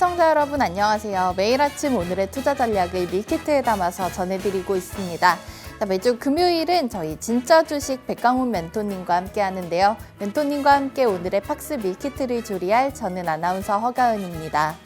시청자 여러분 안녕하세요. 매일 아침 오늘의 투자 전략을 밀키트에 담아서 전해드리고 있습니다. 매주 금요일은 저희 진짜 주식 백강훈 멘토님과 함께 하는데요. 멘토님과 함께 오늘의 팍스 밀키트를 조리할 저는 아나운서 허가은입니다.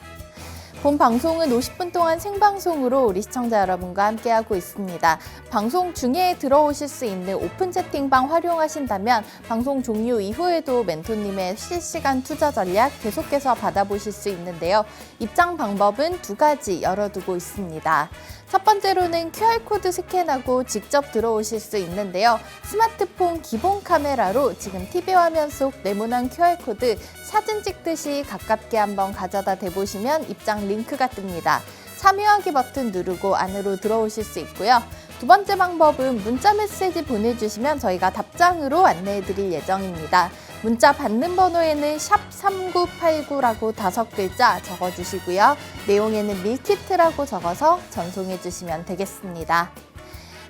본 방송은 50분 동안 생방송으로 우리 시청자 여러분과 함께하고 있습니다. 방송 중에 들어오실 수 있는 오픈 채팅방 활용하신다면 방송 종료 이후에도 멘토님의 실시간 투자 전략 계속해서 받아보실 수 있는데요. 입장 방법은 두 가지 열어두고 있습니다. 첫 번째로는 QR코드 스캔하고 직접 들어오실 수 있는데요. 스마트폰 기본 카메라로 지금 TV 화면 속 네모난 QR코드 사진 찍듯이 가깝게 한번 가져다 대보시면 입장 링크가 뜹니다. 참여하기 버튼 누르고 안으로 들어오실 수 있고요. 두 번째 방법은 문자 메시지 보내주시면 저희가 답장으로 안내해드릴 예정입니다. 문자 받는 번호에는 샵 3989라고 5글자 적어주시고요. 내용에는 밀키트라고 적어서 전송해주시면 되겠습니다.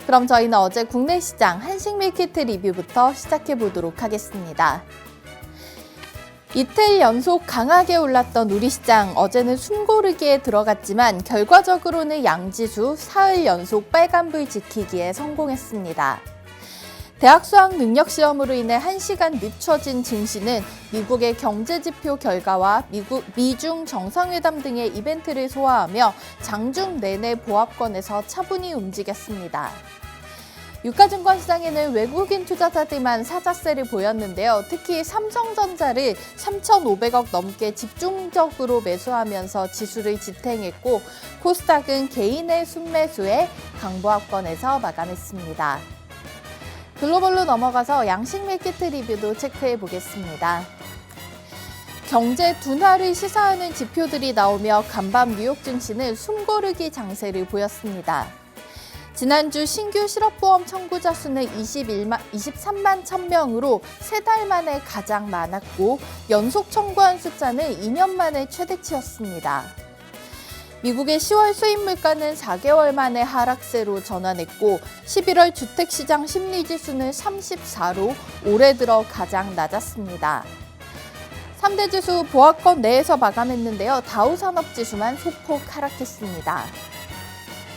그럼 저희는 어제 국내 시장 한식 밀키트 리뷰부터 시작해보도록 하겠습니다. 이틀 연속 강하게 올랐던 우리 시장, 어제는 숨고르기에 들어갔지만 결과적으로는 양지수 사흘 연속 빨간불 지키기에 성공했습니다. 대학 수학 능력 시험으로 인해 1시간 늦춰진 증시는 미국의 경제지표 결과와 미중 정상회담 등의 이벤트를 소화하며 장중 내내 보합권에서 차분히 움직였습니다. 유가증권 시장에는 외국인 투자자들만 사자세를 보였는데요. 특히 삼성전자를 3,500억 넘게 집중적으로 매수하면서 지수를 지탱했고 코스닥은 개인의 순매수에 강보합권에서 마감했습니다. 글로벌로 넘어가서 양식 밀키트 리뷰도 체크해 보겠습니다. 경제 둔화를 시사하는 지표들이 나오며 간밤 뉴욕 증시는 숨고르기 장세를 보였습니다. 지난주 신규 실업보험 청구자 수는 23만 1000명으로 3달 만에 가장 많았고 연속 청구한 숫자는 2년 만에 최대치였습니다. 미국의 10월 수입 물가는 4개월 만에 하락세로 전환했고 11월 주택시장 심리지수는 34로 올해 들어 가장 낮았습니다. 3대 지수 보합권 내에서 마감했는데요. 다우산업지수만 소폭 하락했습니다.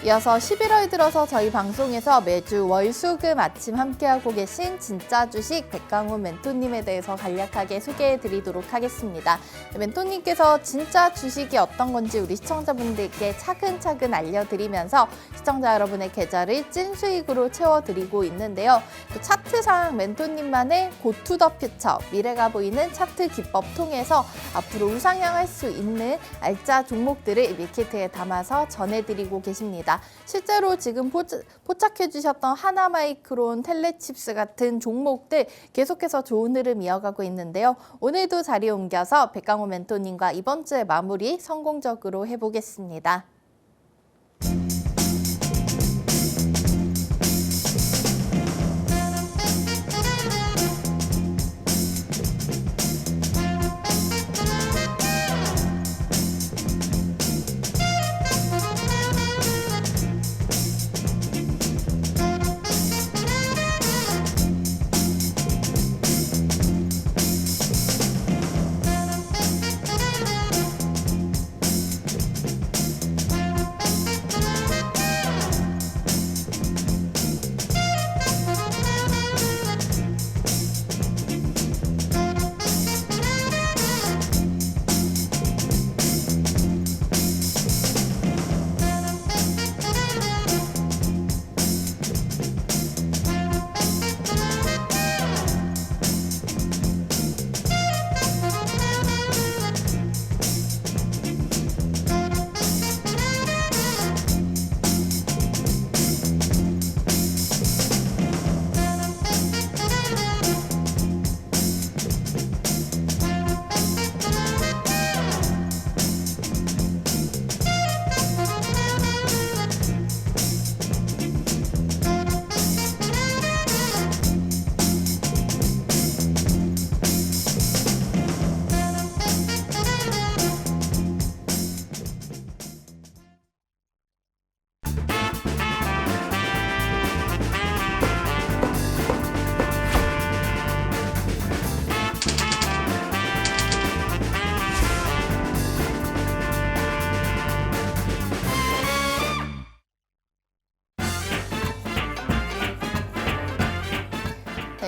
이어서 11월 들어서 저희 방송에서 매주 월, 수, 금 아침 함께하고 계신 진짜 주식 백강훈 멘토님에 대해서 간략하게 소개해드리도록 하겠습니다. 멘토님께서 진짜 주식이 어떤 건지 우리 시청자분들께 차근차근 알려드리면서 시청자 여러분의 계좌를 찐 수익으로 채워드리고 있는데요. 또 차트상 멘토님만의 고투더 퓨처, 미래가 보이는 차트 기법 통해서 앞으로 우상향할 수 있는 알짜 종목들을 밀키트에 담아서 전해드리고 계십니다. 실제로 지금 포착해 주셨던 하나마이크론, 텔레칩스 같은 종목들 계속해서 좋은 흐름 이어가고 있는데요. 오늘도 자리 옮겨서 백강호 멘토님과 이번 주의 마무리 성공적으로 해보겠습니다.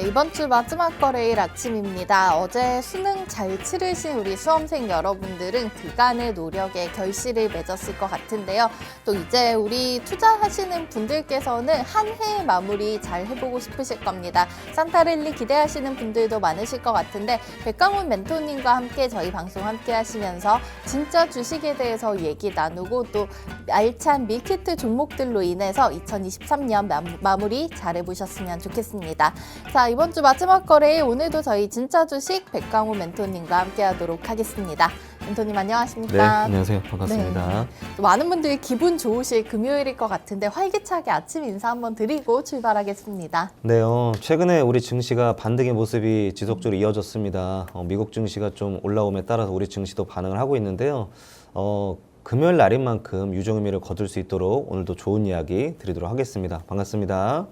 이번 주 마지막 거래일 아침입니다. 어제 수능 잘 치르신 우리 수험생 여러분들은 그간의 노력에 결실을 맺었을 것 같은데요. 또 이제 우리 투자하시는 분들께서는 한 해의 마무리 잘 해보고 싶으실 겁니다. 산타랠리 기대하시는 분들도 많으실 것 같은데 백강훈 멘토님과 함께 저희 방송 함께 하시면서 진짜 주식에 대해서 얘기 나누고 또 알찬 밀키트 종목들로 인해서 2023년 마무리 잘 해보셨으면 좋겠습니다. 자, 이번 주 마지막 거래일 오늘도 저희 진짜 주식 백강훈 멘토님과 함께 하도록 하겠습니다. 멘토님 안녕하십니까? 네, 안녕하세요. 반갑습니다. 네. 또 많은 분들이 기분 좋으실 금요일일 것 같은데 활기차게 아침 인사 한번 드리고 출발하겠습니다. 네, 최근에 우리 증시가 반등의 모습이 지속적으로 이어졌습니다. 미국 증시가 좀 올라옴에 따라서 우리 증시도 반응을 하고 있는데요. 금요일 날인 만큼 유종 의미를 거둘 수 있도록 오늘도 좋은 이야기 드리도록 하겠습니다. 반갑습니다.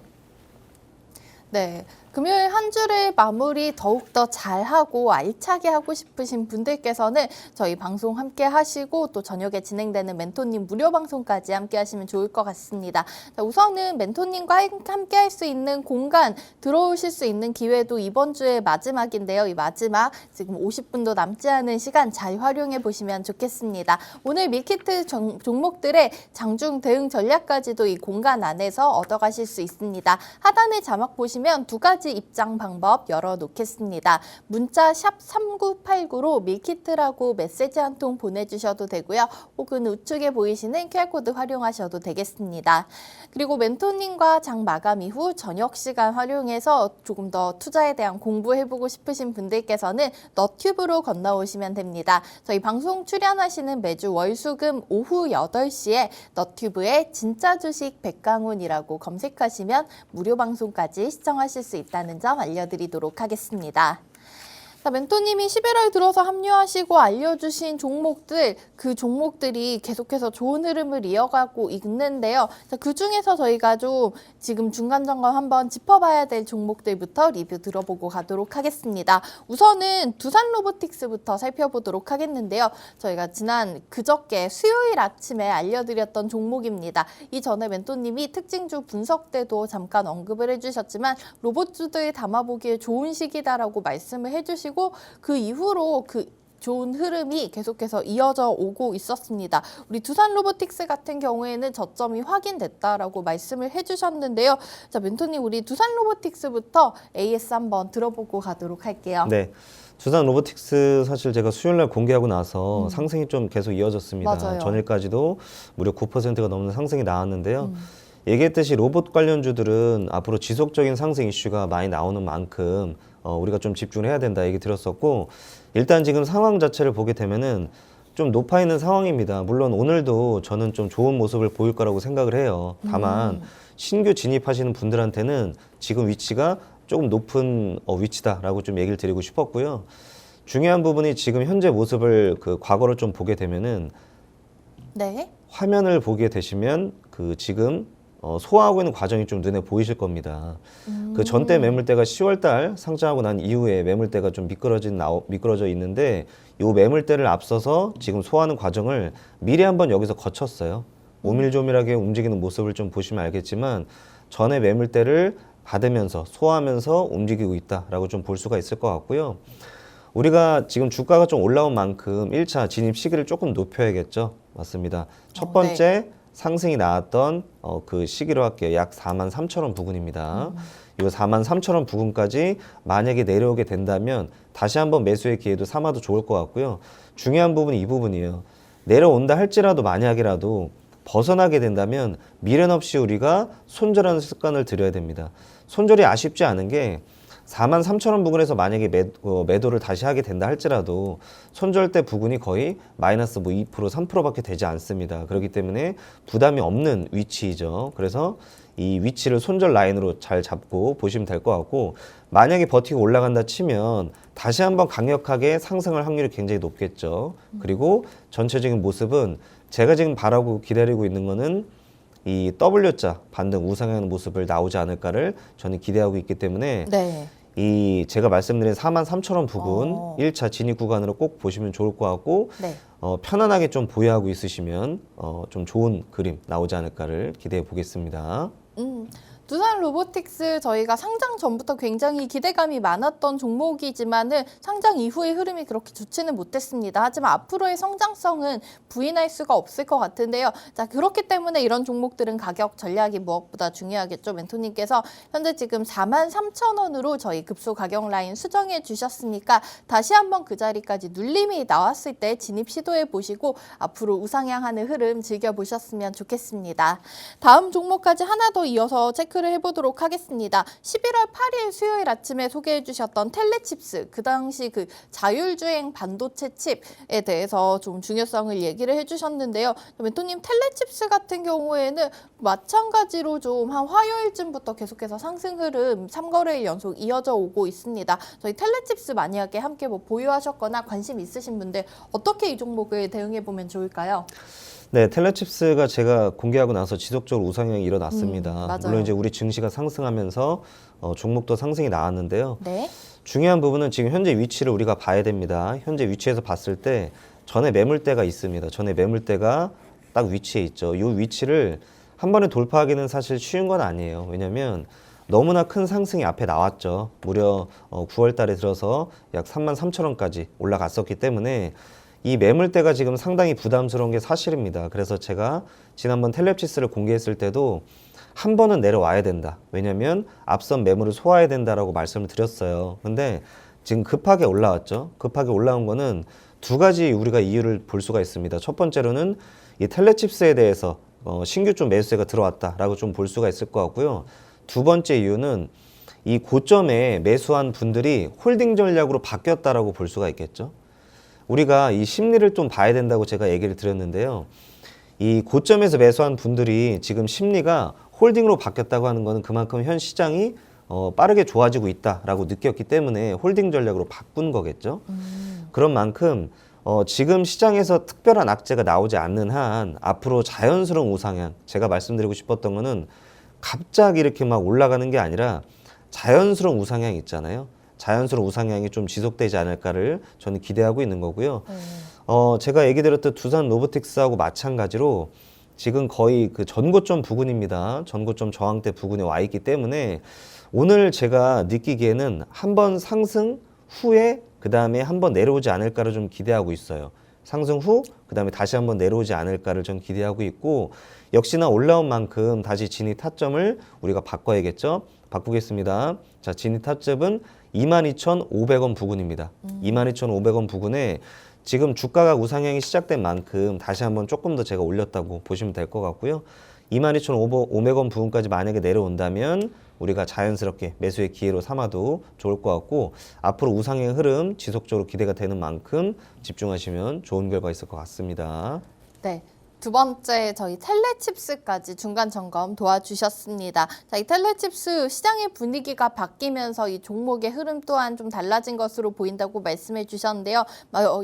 네, 금요일 한 주를 마무리 더욱더 잘하고 알차게 하고 싶으신 분들께서는 저희 방송 함께 하시고 또 저녁에 진행되는 멘토님 무료 방송까지 함께 하시면 좋을 것 같습니다. 자, 우선은 멘토님과 함께 할 수 있는 공간 들어오실 수 있는 기회도 이번 주의 마지막인데요. 이 마지막 지금 50분도 남지 않은 시간 잘 활용해 보시면 좋겠습니다. 오늘 밀키트 종목들의 장중 대응 전략까지도 이 공간 안에서 얻어가실 수 있습니다. 하단의 자막 보시면 두 가지 입장 방법 열어놓겠습니다. 문자 샵 3989로 밀키트라고 메시지 한 통 보내주셔도 되고요. 혹은 우측에 보이시는 QR코드 활용하셔도 되겠습니다. 그리고 멘토님과 장 마감 이후 저녁 시간 활용해서 조금 더 투자에 대한 공부해보고 싶으신 분들께서는 너튜브로 건너오시면 됩니다. 저희 방송 출연하시는 매주 월수금 오후 8시에 너튜브에 진짜 주식 백강훈이라고 검색하시면 무료 방송까지 시청하실 수 있다는 점 알려드리도록 하겠습니다. 자, 멘토님이 11월 들어서 합류하시고 알려주신 종목들, 그 종목들이 계속해서 좋은 흐름을 이어가고 있는데요. 자, 그 중에서 저희가 좀 지금 중간 점검 한번 짚어봐야 될 종목들부터 리뷰 들어보고 가도록 하겠습니다. 우선은 두산로보틱스부터 살펴보도록 하겠는데요. 저희가 그저께 수요일 아침에 알려드렸던 종목입니다. 이전에 멘토님이 특징주 분석 때도 잠깐 언급을 해주셨지만 로봇주들 담아보기에 좋은 시기다라고 말씀을 해주시고 그 이후로 좋은 흐름이 계속해서 이어져 오고 있었습니다. 우리 두산로보틱스 같은 경우에는 저점이 확인됐다라고 말씀을 해주셨는데요. 자, 멘토님 우리 두산로보틱스부터 AS 한번 들어보고 가도록 할게요. 네. 두산로보틱스 사실 제가 수요일 날 공개하고 나서 상승이 좀 계속 이어졌습니다. 맞아요. 전일까지도 무려 9%가 넘는 상승이 나왔는데요. 얘기했듯이 로봇 관련주들은 앞으로 지속적인 상승 이슈가 많이 나오는 만큼 우리가 좀 집중을 해야 된다 얘기 드렸었고, 일단 지금 상황 자체를 보게 되면은 좀 높아 있는 상황입니다. 물론 오늘도 저는 좀 좋은 모습을 보일 거라고 생각을 해요. 다만 신규 진입하시는 분들한테는 지금 위치가 조금 높은 위치다라고 좀 얘기를 드리고 싶었고요. 중요한 부분이 지금 현재 모습을 과거를 좀 보게 되면은 네. 화면을 보게 되시면 지금 소화하고 있는 과정이 좀 눈에 보이실 겁니다. 그 전대 매물대가 10월달 상장하고 난 이후에 매물대가 좀 미끄러져 있는데 이 매물대를 앞서서 지금 소화하는 과정을 미리 한번 여기서 거쳤어요. 오밀조밀하게 움직이는 모습을 좀 보시면 알겠지만 전에 매물대를 받으면서 소화하면서 움직이고 있다라고 좀 볼 수가 있을 것 같고요. 우리가 지금 주가가 좀 올라온 만큼 1차 진입 시기를 조금 높여야겠죠. 맞습니다. 첫 번째 네. 상승이 나왔던 그 시기로 할게요. 약 43,000원 부근입니다. 이 43,000원 부근까지 만약에 내려오게 된다면 다시 한번 매수의 기회도 삼아도 좋을 것 같고요. 중요한 부분이 이 부분이에요. 내려온다 할지라도 만약이라도 벗어나게 된다면 미련 없이 우리가 손절하는 습관을 들여야 됩니다. 손절이 아쉽지 않은 게 43,000원 부근에서 만약에 매도를 다시 하게 된다 할지라도 손절대 부근이 거의 마이너스 2%, 3%밖에 되지 않습니다. 그렇기 때문에 부담이 없는 위치이죠. 그래서 이 위치를 손절 라인으로 잘 잡고 보시면 될 것 같고, 만약에 버티고 올라간다 치면 다시 한번 강력하게 상승할 확률이 굉장히 높겠죠. 그리고 전체적인 모습은 제가 지금 바라고 기다리고 있는 거는 이 W자 반등 우상향하는 모습을 나오지 않을까를 저는 기대하고 있기 때문에 네. 이 제가 말씀드린 43,000원 부근 1차 진입 구간으로 꼭 보시면 좋을 것 같고, 네. 편안하게 좀 보유하고 있으시면 좀 좋은 그림 나오지 않을까를 기대해 보겠습니다. 두산 로보틱스 저희가 상장 전부터 굉장히 기대감이 많았던 종목이지만은 상장 이후의 흐름이 그렇게 좋지는 못했습니다. 하지만 앞으로의 성장성은 부인할 수가 없을 것 같은데요. 자, 그렇기 때문에 이런 종목들은 가격 전략이 무엇보다 중요하겠죠. 멘토님께서 현재 지금 43,000원으로 저희 급소 가격 라인 수정해 주셨으니까 다시 한번 그 자리까지 눌림이 나왔을 때 진입 시도해 보시고 앞으로 우상향하는 흐름 즐겨보셨으면 좋겠습니다. 다음 종목까지 하나 더 이어서 체크를 해보도록 하겠습니다. 11월 8일 수요일 아침에 소개해 주셨던 텔레칩스, 그 당시 그 자율주행 반도체 칩에 대해서 좀 중요성을 얘기를 해주셨는데요. 멘토님, 텔레칩스 같은 경우에는 마찬가지로 좀 한 화요일쯤부터 계속해서 상승 흐름 3거래일 연속 이어져 오고 있습니다. 저희 텔레칩스 만약에 함께 뭐 보유하셨거나 관심 있으신 분들 어떻게 이 종목을 대응해 보면 좋을까요? 네, 텔레칩스가 제가 공개하고 나서 지속적으로 우상향이 일어났습니다. 맞아요. 물론 이제 우리 증시가 상승하면서 종목도 상승이 나왔는데요. 네. 중요한 부분은 지금 현재 위치를 우리가 봐야 됩니다. 현재 위치에서 봤을 때 전에 매물대가 있습니다. 전에 매물대가 딱 위치에 있죠. 이 위치를 한 번에 돌파하기는 사실 쉬운 건 아니에요. 왜냐하면 너무나 큰 상승이 앞에 나왔죠. 무려 9월 달에 들어서 약 33,000원까지 올라갔었기 때문에 이 매물대가 지금 상당히 부담스러운 게 사실입니다. 그래서 제가 지난번 텔레칩스를 공개했을 때도 한 번은 내려와야 된다. 왜냐면 앞선 매물을 소화해야 된다라고 말씀을 드렸어요. 근데 지금 급하게 올라왔죠. 급하게 올라온 거는 두 가지 우리가 이유를 볼 수가 있습니다. 첫 번째로는 이 텔레칩스에 대해서 신규 좀 매수세가 들어왔다라고 좀 볼 수가 있을 것 같고요. 두 번째 이유는 이 고점에 매수한 분들이 홀딩 전략으로 바뀌었다라고 볼 수가 있겠죠. 우리가 이 심리를 좀 봐야 된다고 제가 얘기를 드렸는데요. 이 고점에서 매수한 분들이 지금 심리가 홀딩으로 바뀌었다고 하는 것은 그만큼 현 시장이 빠르게 좋아지고 있다라고 느꼈기 때문에 홀딩 전략으로 바꾼 거겠죠. 그런 만큼 지금 시장에서 특별한 악재가 나오지 않는 한 앞으로 자연스러운 우상향, 제가 말씀드리고 싶었던 거는 갑자기 이렇게 막 올라가는 게 아니라 자연스러운 우상향이 있잖아요. 자연스러운 우상향이 좀 지속되지 않을까를 저는 기대하고 있는 거고요. 제가 얘기 드렸던 두산 로보틱스하고 마찬가지로 지금 거의 그 전고점 부근입니다. 전고점 저항대 부근에 와 있기 때문에 오늘 제가 느끼기에는 한번 상승 후에 그 다음에 한번 내려오지 않을까를 좀 기대하고 있어요. 상승 후 그 다음에 다시 한번 내려오지 않을까를 좀 기대하고 있고 역시나 올라온 만큼 다시 진입 타점을 우리가 바꿔야겠죠. 바꾸겠습니다. 자, 진입 타점은 22,500원 부근입니다. 22,500원 부근에 지금 주가가 우상향이 시작된 만큼 다시 한번 조금 더 제가 올렸다고 보시면 될 것 같고요. 22,500원 부근까지 만약에 내려온다면 우리가 자연스럽게 매수의 기회로 삼아도 좋을 것 같고 앞으로 우상향 흐름 지속적으로 기대가 되는 만큼 집중하시면 좋은 결과 있을 것 같습니다. 네. 두 번째 저희 텔레칩스까지 중간 점검 도와주셨습니다. 자, 이 텔레칩스 시장의 분위기가 바뀌면서 이 종목의 흐름 또한 좀 달라진 것으로 보인다고 말씀해 주셨는데요.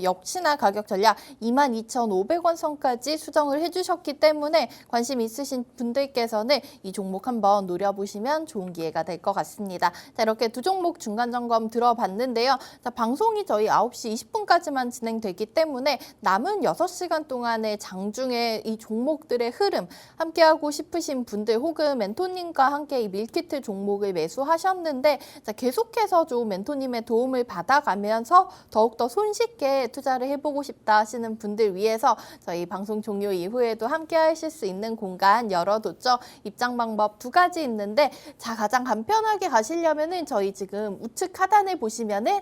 역시나 가격 전략 22,500원 선까지 수정을 해주셨기 때문에 관심 있으신 분들께서는 이 종목 한번 노려보시면 좋은 기회가 될 것 같습니다. 자, 이렇게 두 종목 중간 점검 들어봤는데요. 자, 방송이 저희 9시 20분까지만 진행되기 때문에 남은 6시간 동안의 장중에 이 종목들의 흐름 함께하고 싶으신 분들 혹은 멘토님과 함께 이 밀키트 종목을 매수하셨는데 자, 계속해서 좀 멘토님의 도움을 받아가면서 더욱더 손쉽게 투자를 해보고 싶다 하시는 분들 위해서 저희 방송 종료 이후에도 함께 하실 수 있는 공간 열어뒀죠. 입장 방법 두 가지 있는데 자, 가장 간편하게 가시려면은 저희 지금 우측 하단에 보시면은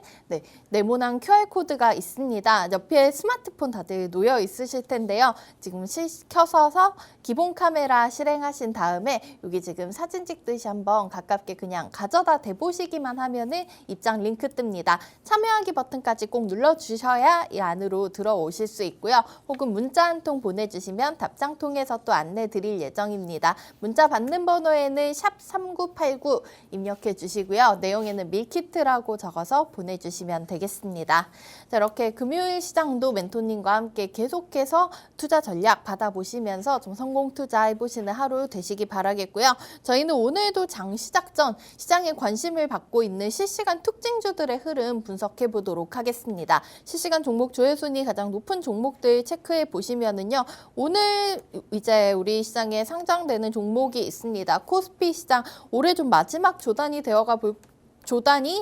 네모난 QR코드가 있습니다. 옆에 스마트폰 다들 놓여 있으실 텐데요. 지금 켜서서 기본 카메라 실행하신 다음에 여기 지금 사진 찍듯이 한번 가깝게 그냥 가져다 대보시기만 하면은 입장 링크 뜹니다. 참여하기 버튼까지 꼭 눌러주셔야 이 안으로 들어오실 수 있고요. 혹은 문자 한 통 보내주시면 답장 통해서 또 안내 드릴 예정입니다. 문자 받는 번호에는 샵 3989 입력해 주시고요. 내용에는 밀키트라고 적어서 보내주시면 되겠습니다. 자, 이렇게 금요일 시장도 멘토님과 함께 계속해서 투자 전략 받아보시면서 좀 성공 투자해보시는 하루 되시기 바라겠고요. 저희는 오늘도 장 시작 전 시장에 관심을 받고 있는 실시간 특징주들의 흐름 분석해 보도록 하겠습니다. 실시간 종목 조회순위 가장 높은 종목들 체크해 보시면은요. 오늘 이제 우리 시장에 상장되는 종목이 있습니다. 코스피 시장 올해 좀 마지막 조단이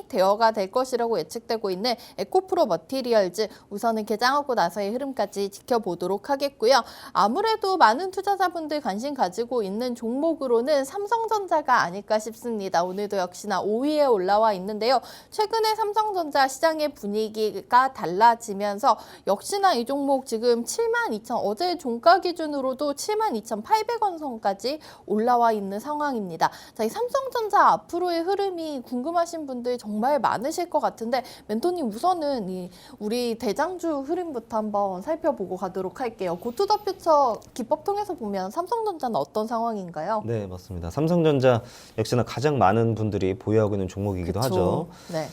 되어가 될 것이라고 예측되고 있는 에코프로 머티리얼즈 우선은 개장하고 나서의 흐름까지 지켜보도록 하겠고요. 아무래도 많은 투자자분들 관심 가지고 있는 종목으로는 삼성전자가 아닐까 싶습니다. 오늘도 역시나 5위에 올라와 있는데요. 최근에 삼성전자 시장의 분위기가 달라지면서 역시나 이 종목 지금 72,000 어제 종가 기준으로도 72,800원 선까지 올라와 있는 상황입니다. 자, 이 삼성전자 앞으로의 흐름이 궁금하신 분들 정말 많으실 것 같은데 멘토님 우선은 우리 대장주 흐름부터 한번 살펴보고 가도록 할게요. 고투더퓨처 기법 통해서 보면 삼성전자는 어떤 상황인가요? 네, 맞습니다. 삼성전자 역시나 가장 많은 분들이 보유하고 있는 종목이기도 하죠. 네.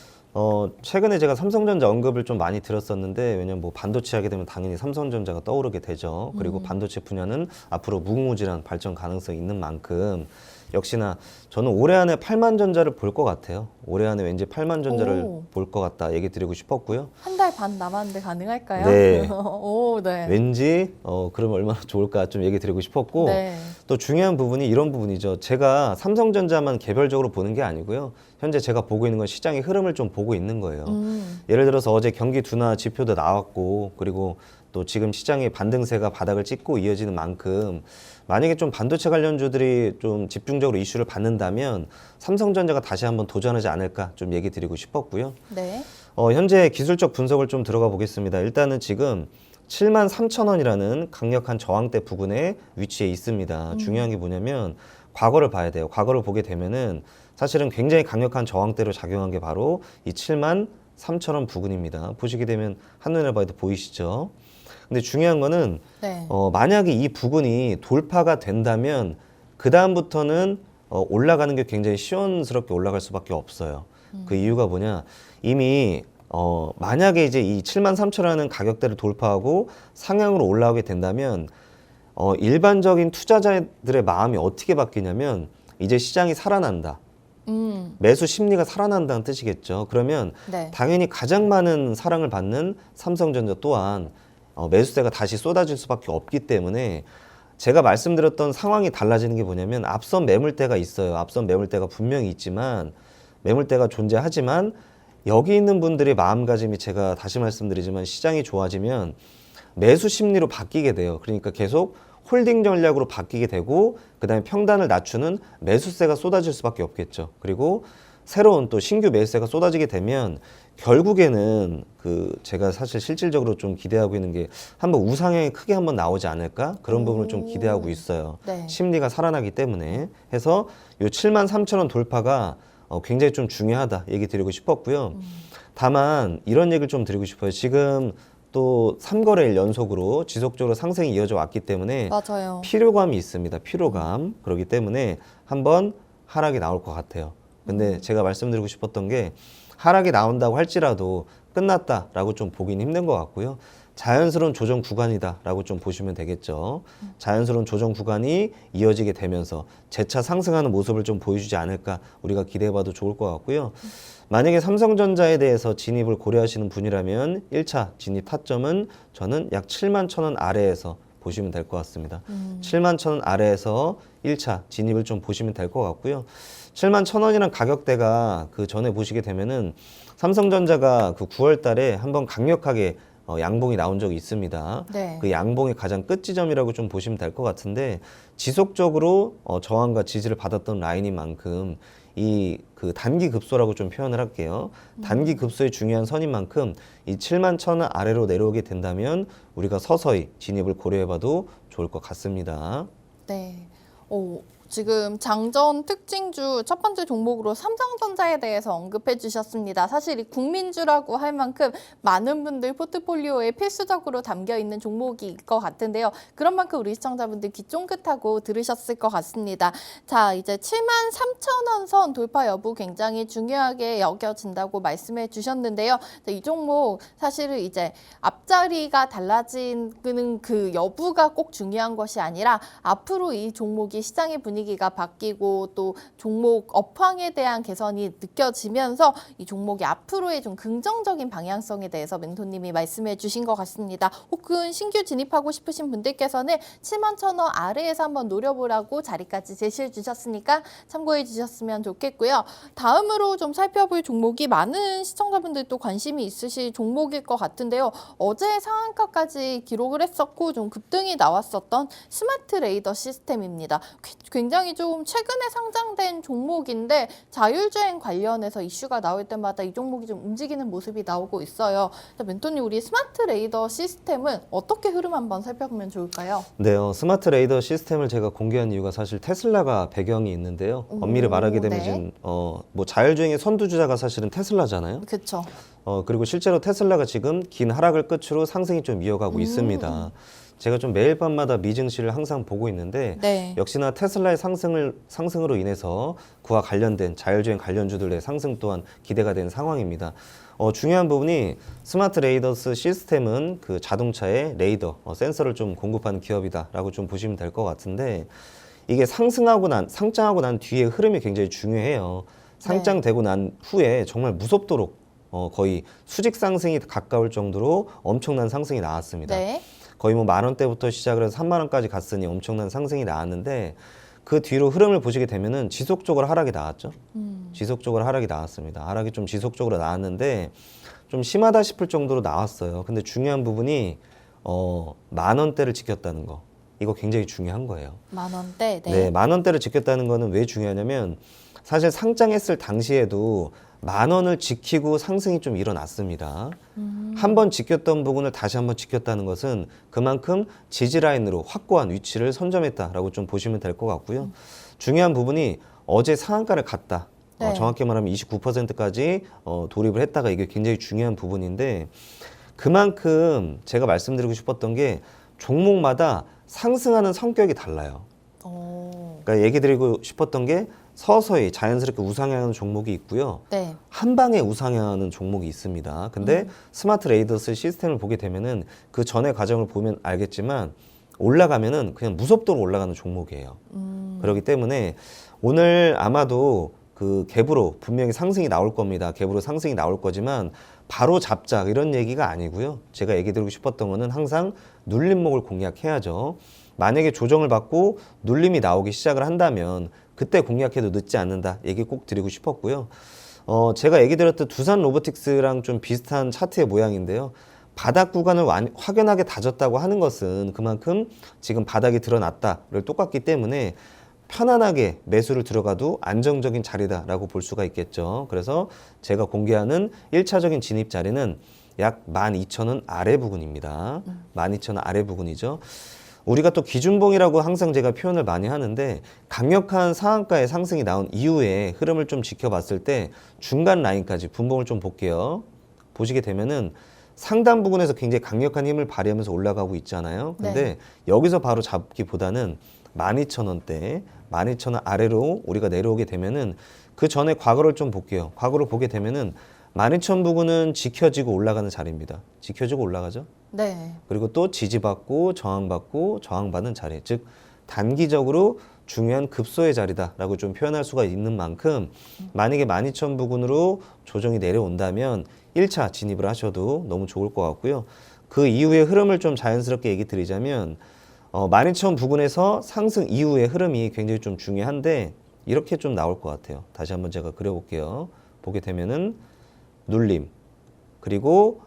최근에 제가 삼성전자 언급을 좀 많이 들었었는데 왜냐면 뭐 반도체 하게 되면 당연히 삼성전자가 떠오르게 되죠. 그리고 반도체 분야는 앞으로 무궁무진한 발전 가능성이 있는 만큼 역시나 저는 올해 안에 8만 전자를 볼 것 같아요. 올해 안에 왠지 8만 전자를 볼 것 같다 얘기 드리고 싶었고요. 한 달 반 남았는데 가능할까요? 네. 오, 네. 왠지 그러면 얼마나 좋을까 좀 얘기 드리고 싶었고 네. 또 중요한 부분이 이런 부분이죠. 제가 삼성전자만 개별적으로 보는 게 아니고요. 현재 제가 보고 있는 건 시장의 흐름을 좀 보고 있는 거예요. 예를 들어서 어제 경기 둔화 지표도 나왔고 그리고 또 지금 시장의 반등세가 바닥을 찍고 이어지는 만큼 만약에 좀 반도체 관련주들이 좀 집중적으로 이슈를 받는다면 삼성전자가 다시 한번 도전하지 않을까 좀 얘기 드리고 싶었고요. 네. 현재 기술적 분석을 좀 들어가 보겠습니다. 일단은 지금 73,000원이라는 강력한 저항대 부근에 위치해 있습니다. 중요한 게 뭐냐면 과거를 봐야 돼요. 과거를 보게 되면은 사실은 굉장히 강력한 저항대로 작용한 게 바로 이 73,000원 부근입니다. 보시게 되면 한눈에 봐도 보이시죠? 근데 중요한 거는 네. 만약에 이 부근이 돌파가 된다면 그 다음부터는 올라가는 게 굉장히 시원스럽게 올라갈 수밖에 없어요. 그 이유가 뭐냐? 이미 만약에 이제 이 73,000원이라는 가격대를 돌파하고 상향으로 올라오게 된다면 일반적인 투자자들의 마음이 어떻게 바뀌냐면 이제 시장이 살아난다. 매수 심리가 살아난다는 뜻이겠죠. 그러면 네. 당연히 가장 많은 사랑을 받는 삼성전자 또한 매수세가 다시 쏟아질 수밖에 없기 때문에 제가 말씀드렸던 상황이 달라지는 게 뭐냐면 앞선 매물대가 있어요. 앞선 매물대가 분명히 있지만 매물대가 존재하지만 여기 있는 분들의 마음가짐이 제가 다시 말씀드리지만 시장이 좋아지면 매수 심리로 바뀌게 돼요. 그러니까 계속 홀딩 전략으로 바뀌게 되고 그다음에 평단을 낮추는 매수세가 쏟아질 수밖에 없겠죠. 그리고 새로운 또 신규 매수세가 쏟아지게 되면 결국에는 제가 사실 실질적으로 좀 기대하고 있는 게 한번 우상향이 크게 한번 나오지 않을까 그런 부분을 좀 기대하고 있어요. 네. 심리가 살아나기 때문에 해서 요 73,000원 돌파가 굉장히 좀 중요하다 얘기 드리고 싶었고요. 다만 이런 얘기를 좀 드리고 싶어요. 지금 또 3거래일 연속으로 지속적으로 상승이 이어져 왔기 때문에 맞아요. 피로감이 있습니다. 피로감. 그렇기 때문에 한번 하락이 나올 것 같아요. 근데 제가 말씀드리고 싶었던 게 하락이 나온다고 할지라도 끝났다라고 좀 보기는 힘든 것 같고요. 자연스러운 조정 구간이다라고 좀 보시면 되겠죠. 자연스러운 조정 구간이 이어지게 되면서 재차 상승하는 모습을 좀 보여주지 않을까 우리가 기대해봐도 좋을 것 같고요. 만약에 삼성전자에 대해서 진입을 고려하시는 분이라면 1차 진입 타점은 저는 약 71,000원 아래에서 보시면 될 것 같습니다. 71,000원 아래에서 1차 진입을 좀 보시면 될 것 같고요. 71,000원이란 가격대가 그 전에 보시게 되면은 삼성전자가 그 9월 달에 한번 강력하게 양봉이 나온 적이 있습니다. 네. 그 양봉의 가장 끝 지점이라고 좀 보시면 될 것 같은데 지속적으로 저항과 지지를 받았던 라인인 만큼 이 그 단기 급소라고 좀 표현을 할게요. 단기 급소의 중요한 선인 만큼 이 71,000원 아래로 내려오게 된다면 우리가 서서히 진입을 고려해봐도 좋을 것 같습니다. 네. 지금 장전 특징주 첫 번째 종목으로 삼성전자에 대해서 언급해 주셨습니다. 사실 이 국민주라고 할 만큼 많은 분들 포트폴리오에 필수적으로 담겨 있는 종목일 것 같은데요. 그런 만큼 우리 시청자분들 귀 쫑긋하고 들으셨을 것 같습니다. 자, 이제 73,000원 선 돌파 여부 굉장히 중요하게 여겨진다고 말씀해 주셨는데요. 이 종목 사실은 이제 앞자리가 달라지는 그 여부가 꼭 중요한 것이 아니라 앞으로 이 종목이 시장의 분위기가 바뀌고 또 종목 업황에 대한 개선이 느껴지면서 이 종목이 앞으로의 좀 긍정적인 방향성에 대해서 멘토님이 말씀해 주신 것 같습니다. 혹은 신규 진입하고 싶으신 분들께서는 71,000원 아래에서 한번 노려보라고 자리까지 제시해 주셨으니까 참고해 주셨으면 좋겠고요. 다음으로 좀 살펴볼 종목이 많은 시청자분들도 관심이 있으실 종목일 것 같은데요. 어제 상한가까지 기록을 했었고 좀 급등이 나왔었던 스마트 레이더 시스템입니다. 굉장히 좀 최근에 상장된 종목인데 자율주행 관련해서 이슈가 나올 때마다 이 종목이 좀 움직이는 모습이 나오고 있어요. 멘토님, 우리 스마트 레이더 시스템은 어떻게 흐름 한번 살펴보면 좋을까요? 네, 스마트 레이더 시스템을 제가 공개한 이유가 사실 테슬라가 배경이 있는데요. 엄밀히 말하게 되면 네. 지금 뭐 자율주행의 선두주자가 사실은 테슬라잖아요. 그렇죠. 그리고 실제로 테슬라가 지금 긴 하락을 끝으로 상승이 좀 이어가고 있습니다. 제가 좀 매일 밤마다 미증시를 항상 보고 있는데 네. 역시나 테슬라의 상승으로 인해서 그와 관련된 자율주행 관련주들의 상승 또한 기대가 되는 상황입니다. 중요한 부분이 스마트 레이더스 시스템은 그 자동차의 레이더, 센서를 좀 공급하는 기업이다라고 좀 보시면 될 것 같은데 이게 상장하고 난 뒤에 흐름이 굉장히 중요해요. 상장되고 난 후에 정말 무섭도록 거의 수직 상승이 가까울 정도로 엄청난 상승이 나왔습니다. 네. 거의 뭐 10,000원대부터 시작을 해서 30,000원까지 갔으니 엄청난 상승이 나왔는데 그 뒤로 흐름을 보시게 되면은 지속적으로 하락이 나왔죠. 지속적으로 하락이 나왔습니다. 하락이 좀 지속적으로 나왔는데 좀 심하다 싶을 정도로 나왔어요. 근데 중요한 부분이 10,000원대를 지켰다는 거. 이거 굉장히 중요한 거예요. 10,000원대. 네, 네. 10,000원대를 지켰다는 거는 왜 중요하냐면 사실 상장했을 당시에도 10,000원을 지키고 상승이 좀 일어났습니다. 한 번 지켰던 부분을 다시 한번 지켰다는 것은 그만큼 지지라인으로 확고한 위치를 선점했다라고 좀 보시면 될 것 같고요. 중요한 부분이 어제 상한가를 갔다. 네. 정확히 말하면 29%까지 돌입을 했다가 이게 굉장히 중요한 부분인데 그만큼 제가 말씀드리고 싶었던 게 종목마다 상승하는 성격이 달라요. 그러니까 얘기 드리고 싶었던 게 서서히 자연스럽게 우상향하는 종목이 있고요. 네. 한 방에 우상향하는 종목이 있습니다. 근데 스마트 레이더스 시스템을 보게 되면은 그 전의 과정을 보면 알겠지만 올라가면은 그냥 무섭도록 올라가는 종목이에요. 그렇기 때문에 오늘 아마도 그 갭으로 분명히 상승이 나올 겁니다. 갭으로 상승이 나올 거지만 바로 잡자 이런 얘기가 아니고요. 제가 얘기 드리고 싶었던 거는 항상 눌림목을 공략해야죠. 만약에 조정을 받고 눌림이 나오기 시작을 한다면 그때 공략해도 늦지 않는다 얘기 꼭 드리고 싶었고요. 제가 얘기 드렸던 두산 로보틱스랑 좀 비슷한 차트의 모양인데요. 바닥 구간을 확연하게 다졌다고 하는 것은 그만큼 지금 바닥이 드러났다를 똑같기 때문에 편안하게 매수를 들어가도 안정적인 자리다라고 볼 수가 있겠죠. 그래서 제가 공개하는 1차적인 진입 자리는 약 12,000원 아래 부근입니다. 12,000원 아래 부근이죠. 우리가 또 기준봉이라고 항상 제가 표현을 많이 하는데 강력한 상한가의 상승이 나온 이후에 흐름을 좀 지켜봤을 때 중간 라인까지 분봉을 좀 볼게요. 보시게 되면은 상단 부분에서 굉장히 강력한 힘을 발휘하면서 올라가고 있잖아요. 근데 네. 여기서 바로 잡기보다는 12,000원대, 12,000원 아래로 우리가 내려오게 되면은 그 전에 과거를 좀 볼게요. 과거를 보게 되면은 12,000 부근은 지켜지고 올라가는 자리입니다. 지켜지고 올라가죠. 네. 그리고 또 지지받고 저항받고 저항받는 자리, 즉 단기적으로 중요한 급소의 자리다라고 좀 표현할 수가 있는 만큼 만약에 12,000 부근으로 조정이 내려온다면 1차 진입을 하셔도 너무 좋을 것 같고요. 그 이후의 흐름을 좀 자연스럽게 얘기 드리자면 12,000 부근에서 상승 이후의 흐름이 굉장히 좀 중요한데 이렇게 좀 나올 것 같아요. 다시 한번 제가 그려볼게요. 보게 되면은 눌림, 그리고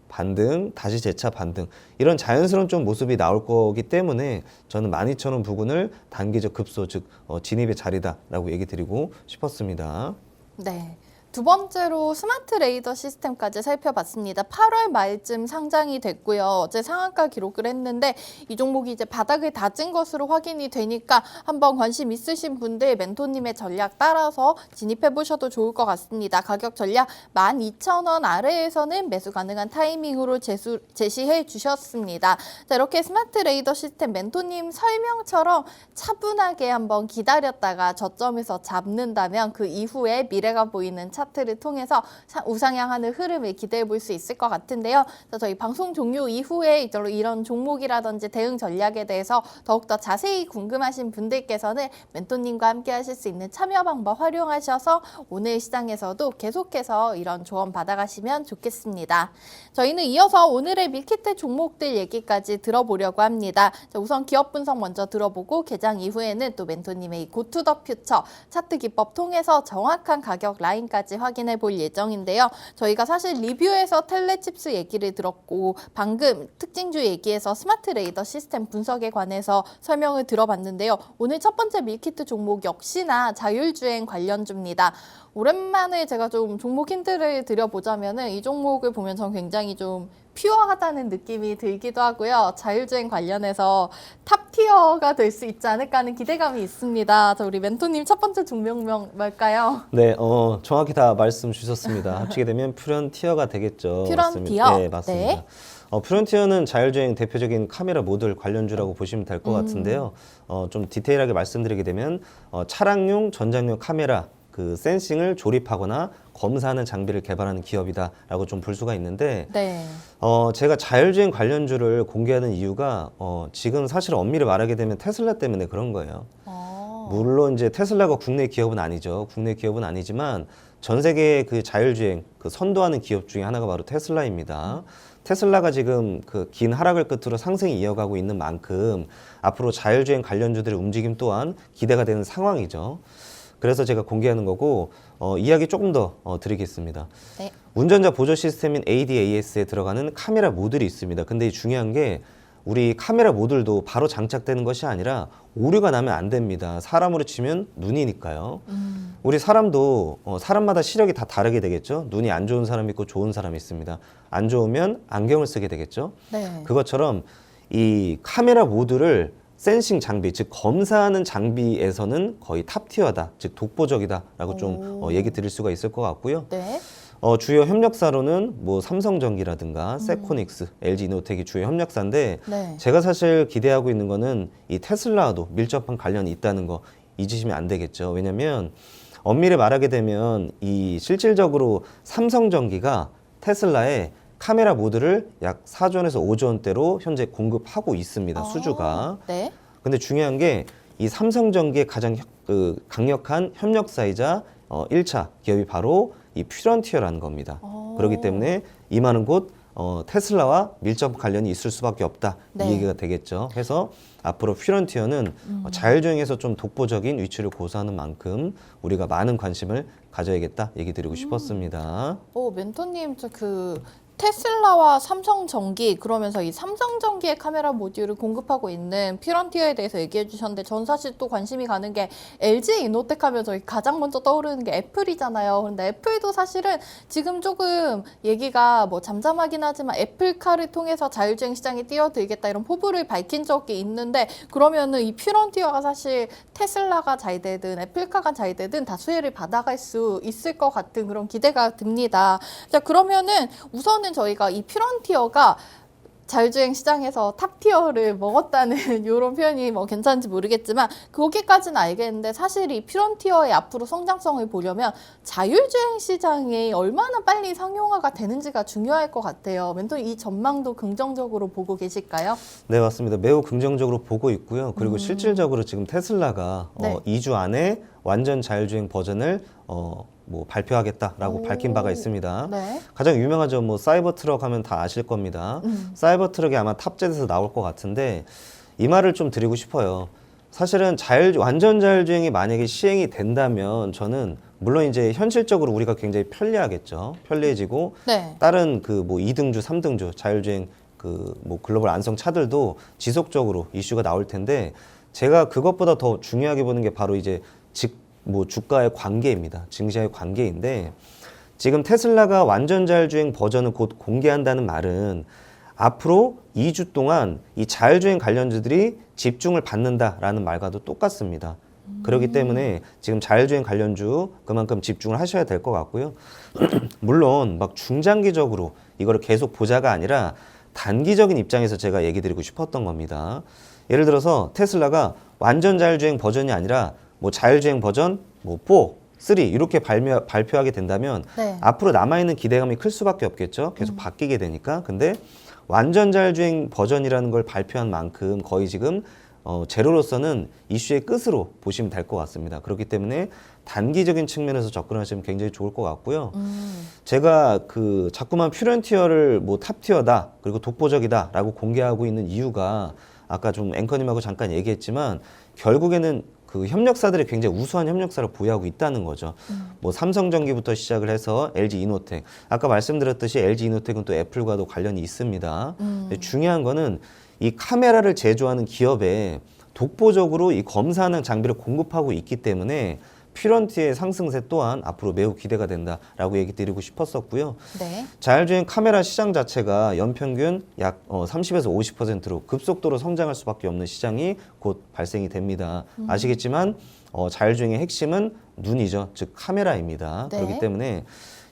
반등, 다시 재차 반등 이런 자연스러운 좀 모습이 나올 거기 때문에 저는 12,000원 부근을 단기적 급소 즉 진입의 자리다라고 얘기 드리고 싶었습니다. 네. 두 번째로 스마트 레이더 시스템까지 살펴봤습니다. 8월 말쯤 상장이 됐고요. 어제 상한가 기록을 했는데 이 종목이 이제 바닥을 다진 것으로 확인이 되니까 한번 관심 있으신 분들 멘토님의 전략 따라서 진입해 보셔도 좋을 것 같습니다. 가격 전략 12,000원 아래에서는 매수 가능한 타이밍으로 제시해 주셨습니다. 자, 이렇게 스마트 레이더 시스템 멘토님 설명처럼 차분하게 한번 기다렸다가 저점에서 잡는다면 그 이후에 미래가 보이는 차트를 통해서 우상향하는 흐름을 기대해 볼 수 있을 것 같은데요. 저희 방송 종료 이후에 이런 종목이라든지 대응 전략에 대해서 더욱더 자세히 궁금하신 분들께서는 멘토님과 함께 하실 수 있는 참여 방법 활용하셔서 오늘 시장에서도 계속해서 이런 조언 받아가시면 좋겠습니다. 저희는 이어서 오늘의 밀키트 종목들 얘기까지 들어보려고 합니다. 우선 기업 분석 먼저 들어보고 개장 이후에는 또 멘토님의 이 고투더 퓨처 차트 기법 통해서 정확한 가격 라인까지 확인해 볼 예정인데요. 저희가 사실 리뷰에서 텔레칩스 얘기를 들었고 방금 특징주 얘기에서 스마트 레이더 시스템 분석에 관해서 설명을 들어봤는데요. 오늘 첫 번째 밀키트 종목 역시나 자율주행 관련주입니다. 오랜만에 제가 좀 종목 힌트를 드려보자면은 이 종목을 보면 저는 굉장히 좀 퓨어하다는 느낌이 들기도 하고요. 자율주행 관련해서 탑티어가 될 수 있지 않을까 하는 기대감이 있습니다. 자, 우리 멘토님 첫 번째 종목명 뭘까요? 네, 정확히 다 말씀 주셨습니다. 합치게 되면 퓨런티어가 되겠죠. 퓨런티어? 네, 맞습니다. 네. 퓨런티어는 자율주행 대표적인 카메라 모듈 관련주라고 보시면 될 것 같은데요. 좀 디테일하게 말씀드리게 되면 차량용 전장용 카메라 그 센싱을 조립하거나 검사하는 장비를 개발하는 기업이다라고 좀 볼 수가 있는데 네. 제가 자율주행 관련주를 공개하는 이유가 지금 사실 엄밀히 말하게 되면 테슬라 때문에 그런 거예요. 물론 이제 테슬라가 국내 기업은 아니죠. 국내 기업은 아니지만 전 세계 그 자율주행 그 선도하는 기업 중에 하나가 바로 테슬라입니다. 테슬라가 지금 그 긴 하락을 끝으로 상승이 이어가고 있는 만큼 앞으로 자율주행 관련주들의 움직임 또한 기대가 되는 상황이죠. 그래서 제가 공개하는 거고 이야기 조금 더 드리겠습니다. 네. 운전자 보조 시스템인 ADAS에 들어가는 카메라 모듈이 있습니다. 근데 이 중요한 게 우리 카메라 모듈도 바로 장착되는 것이 아니라 오류가 나면 안 됩니다. 사람으로 치면 눈이니까요. 우리 사람도 사람마다 시력이 다 다르게 되겠죠. 눈이 안 좋은 사람이 있고 좋은 사람이 있습니다. 안 좋으면 안경을 쓰게 되겠죠. 네. 그것처럼 이 카메라 모듈을 센싱 장비, 즉 검사하는 장비에서는 거의 탑티어다, 즉 독보적이다라고 좀 얘기 드릴 수가 있을 것 같고요. 네. 주요 협력사로는 뭐 삼성전기라든가 세코닉스, LG이노텍이 주요 협력사인데 네. 제가 사실 기대하고 있는 거는 이 테슬라와도 밀접한 관련이 있다는 거 잊으시면 안 되겠죠. 왜냐하면 엄밀히 말하게 되면 이 실질적으로 삼성전기가 테슬라에 카메라 모듈을 약 4조원에서 5조원대로 현재 공급하고 있습니다. 수주가. 네. 근데 중요한 게 이 삼성전기의 가장 강력한 협력사이자 1차 기업이 바로 이 퓨런티어라는 겁니다. 그렇기 때문에 이만한 곳 테슬라와 밀접 관련이 있을 수밖에 없다. 네. 이 얘기가 되겠죠. 해서 앞으로 퓨런티어는 자율주행에서 좀 독보적인 위치를 고수하는 만큼 우리가 많은 관심을 가져야겠다 얘기 드리고 싶었습니다. 멘토님 그 테슬라와 삼성전기 그러면서 이 삼성전기의 카메라 모듈을 공급하고 있는 퓨런티어에 대해서 얘기해 주셨는데 전 사실 또 관심이 가는 게 LG 이노텍 하면 저희 가장 먼저 떠오르는 게 애플이잖아요. 그런데 애플도 사실은 지금 조금 얘기가 뭐 잠잠하긴 하지만 애플카를 통해서 자율주행 시장에 뛰어들겠다 이런 포부를 밝힌 적이 있는데 그러면은 이 퓨런티어가 사실 테슬라가 잘 되든 애플카가 잘 되든 다 수혜를 받아갈 수 있을 것 같은 그런 기대가 듭니다. 자, 그러면은 우선은 저희가 이 퓨런티어가 자율주행 시장에서 탑티어를 먹었다는 이런 표현이 뭐 괜찮은지 모르겠지만 거기까지는 알겠는데 사실 이 퓨런티어의 앞으로 성장성을 보려면 자율주행 시장이 얼마나 빨리 상용화가 되는지가 중요할 것 같아요. 멘토님 이 전망도 긍정적으로 보고 계실까요? 네, 맞습니다. 매우 긍정적으로 보고 있고요. 그리고 실질적으로 지금 테슬라가 네. 2주 안에 완전 자율주행 버전을 뭐 발표하겠다라고 밝힌 바가 있습니다. 네. 가장 유명하죠. 뭐 사이버 트럭 하면 다 아실 겁니다. 사이버 트럭이 아마 탑재돼서 나올 것 같은데 이 말을 좀 드리고 싶어요. 사실은 완전 자율주행이 만약에 시행이 된다면 저는 물론 이제 현실적으로 우리가 굉장히 편리하겠죠. 편리해지고 네. 다른 그 뭐 2등주, 3등주 자율주행 그 뭐 글로벌 안성 차들도 지속적으로 이슈가 나올 텐데 제가 그것보다 더 중요하게 보는 게 바로 이제 뭐 주가의 관계입니다. 증시와의 관계인데 지금 테슬라가 완전 자율주행 버전을 곧 공개한다는 말은 앞으로 2주 동안 이 자율주행 관련주들이 집중을 받는다라는 말과도 똑같습니다. 그렇기 때문에 지금 자율주행 관련주 그만큼 집중을 하셔야 될 것 같고요. 물론 막 중장기적으로 이거를 계속 보자가 아니라 단기적인 입장에서 제가 얘기 드리고 싶었던 겁니다. 예를 들어서 테슬라가 완전 자율주행 버전이 아니라 뭐 자율주행 버전 뭐 4, 3 이렇게 발표하게 된다면 네. 앞으로 남아있는 기대감이 클 수밖에 없겠죠. 계속 바뀌게 되니까. 근데 완전 자율주행 버전이라는 걸 발표한 만큼 거의 지금 제로로서는 이슈의 끝으로 보시면 될 것 같습니다. 그렇기 때문에 단기적인 측면에서 접근하시면 굉장히 좋을 것 같고요. 제가 그 자꾸만 퓨런티어를 뭐 탑티어다 그리고 독보적이다라고 공개하고 있는 이유가 아까 좀 앵커님하고 잠깐 얘기했지만 결국에는 그 협력사들이 굉장히 우수한 협력사를 보유하고 있다는 거죠. 뭐 삼성전기부터 시작을 해서 LG이노텍. 아까 말씀드렸듯이 LG이노텍은 또 애플과도 관련이 있습니다. 근데 중요한 거는 이 카메라를 제조하는 기업에 독보적으로 이 검사하는 장비를 공급하고 있기 때문에 퓨런티의 상승세 또한 앞으로 매우 기대가 된다라고 얘기 드리고 싶었었고요. 네. 자율주행 카메라 시장 자체가 연평균 약 30에서 50%로 급속도로 성장할 수밖에 없는 시장이 곧 발생이 됩니다. 아시겠지만 자율주행의 핵심은 눈이죠. 즉 카메라입니다. 네. 그렇기 때문에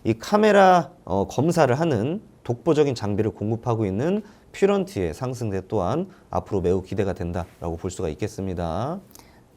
이 카메라 검사를 하는 독보적인 장비를 공급하고 있는 퓨런티의 상승세 또한 앞으로 매우 기대가 된다라고 볼 수가 있겠습니다.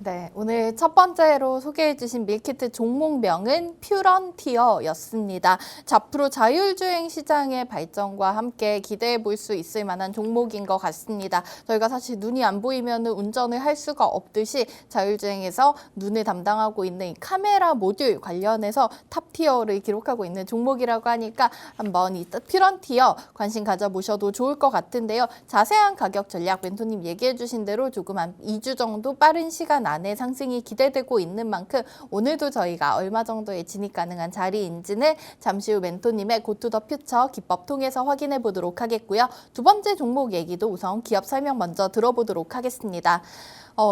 네, 오늘 첫 번째로 소개해 주신 밀키트 종목명은 퓨런티어였습니다. 앞으로 자율주행 시장의 발전과 함께 기대해 볼 수 있을 만한 종목인 것 같습니다. 저희가 사실 눈이 안 보이면 운전을 할 수가 없듯이 자율주행에서 눈을 담당하고 있는 이 카메라 모듈 관련해서 탑티어를 기록하고 있는 종목이라고 하니까 한번 이 퓨런티어 관심 가져보셔도 좋을 것 같은데요. 자세한 가격 전략 멘토님 얘기해 주신 대로 조금 한 2주 정도 빠른 시간 안에 상승이 기대되고 있는 만큼 오늘도 저희가 얼마 정도의 진입 가능한 자리인지는 잠시 후 멘토님의 고투더 퓨처 기법 통해서 확인해 보도록 하겠고요. 두 번째 종목 얘기도 우선 기업 설명 먼저 들어보도록 하겠습니다.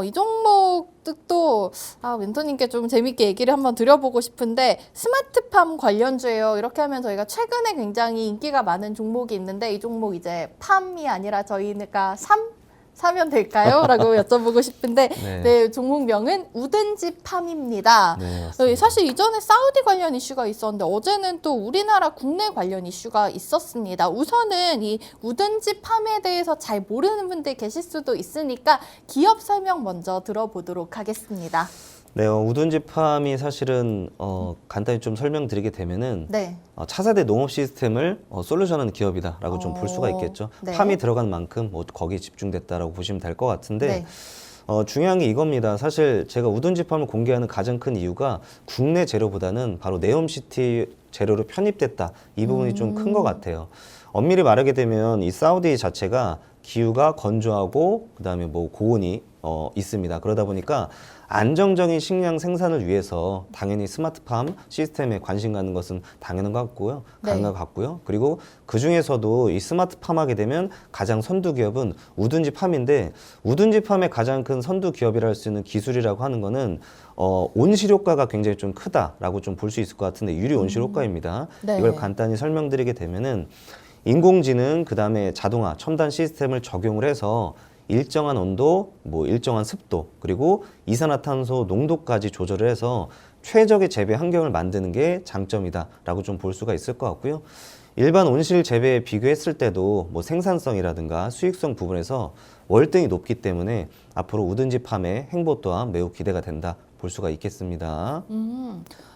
이 종목도 멘토님께 좀 재밌게 얘기를 한번 드려보고 싶은데 스마트팜 관련주예요. 이렇게 하면 저희가 최근에 굉장히 인기가 많은 종목이 있는데 이 종목 이제 팜이 아니라 저희가 사면 될까요? 라고 여쭤보고 싶은데 네, 종목명은 우든지 팜입니다. 네, 사실 이전에 사우디 관련 이슈가 있었는데 어제는 또 우리나라 국내 관련 이슈가 있었습니다. 우선은 이 우든지 팜에 대해서 잘 모르는 분들 계실 수도 있으니까 기업 설명 먼저 들어보도록 하겠습니다. 네, 우든지팜이 사실은 간단히 좀 설명드리게 되면은 네. 차세대 농업 시스템을 솔루션하는 기업이다라고 좀 볼 수가 있겠죠. 네. 팜이 들어간 만큼 거기에 집중됐다라고 보시면 될 것 같은데 네. 중요한 게 이겁니다. 사실 제가 우든지팜을 공개하는 가장 큰 이유가 국내 재료보다는 바로 네옴시티 재료로 편입됐다. 이 부분이 좀 큰 것 같아요. 엄밀히 말하게 되면 이 사우디 자체가 기후가 건조하고 그다음에 뭐 고온이 있습니다. 그러다 보니까 안정적인 식량 생산을 위해서 당연히 스마트팜 시스템에 관심 갖는 것은 당연한 것 같고요. 가능한 것 같고요. 그리고 그 중에서도 이 스마트팜 하게 되면 가장 선두 기업은 우든지팜인데 우든지팜의 가장 큰 선두 기업이라 할 수 있는 기술이라고 하는 거는 온실 효과가 굉장히 좀 크다라고 좀 볼 수 있을 것 같은데 유리 온실 효과입니다. 네. 이걸 간단히 설명드리게 되면은 인공지능 그다음에 자동화 첨단 시스템을 적용을 해서 일정한 온도, 뭐 일정한 습도, 그리고 이산화탄소 농도까지 조절을 해서 최적의 재배 환경을 만드는 게 장점이다라고 좀 볼 수가 있을 것 같고요. 일반 온실 재배에 비교했을 때도 뭐 생산성이라든가 수익성 부분에서 월등히 높기 때문에 앞으로 우든지팜의 행보 또한 매우 기대가 된다 볼 수가 있겠습니다.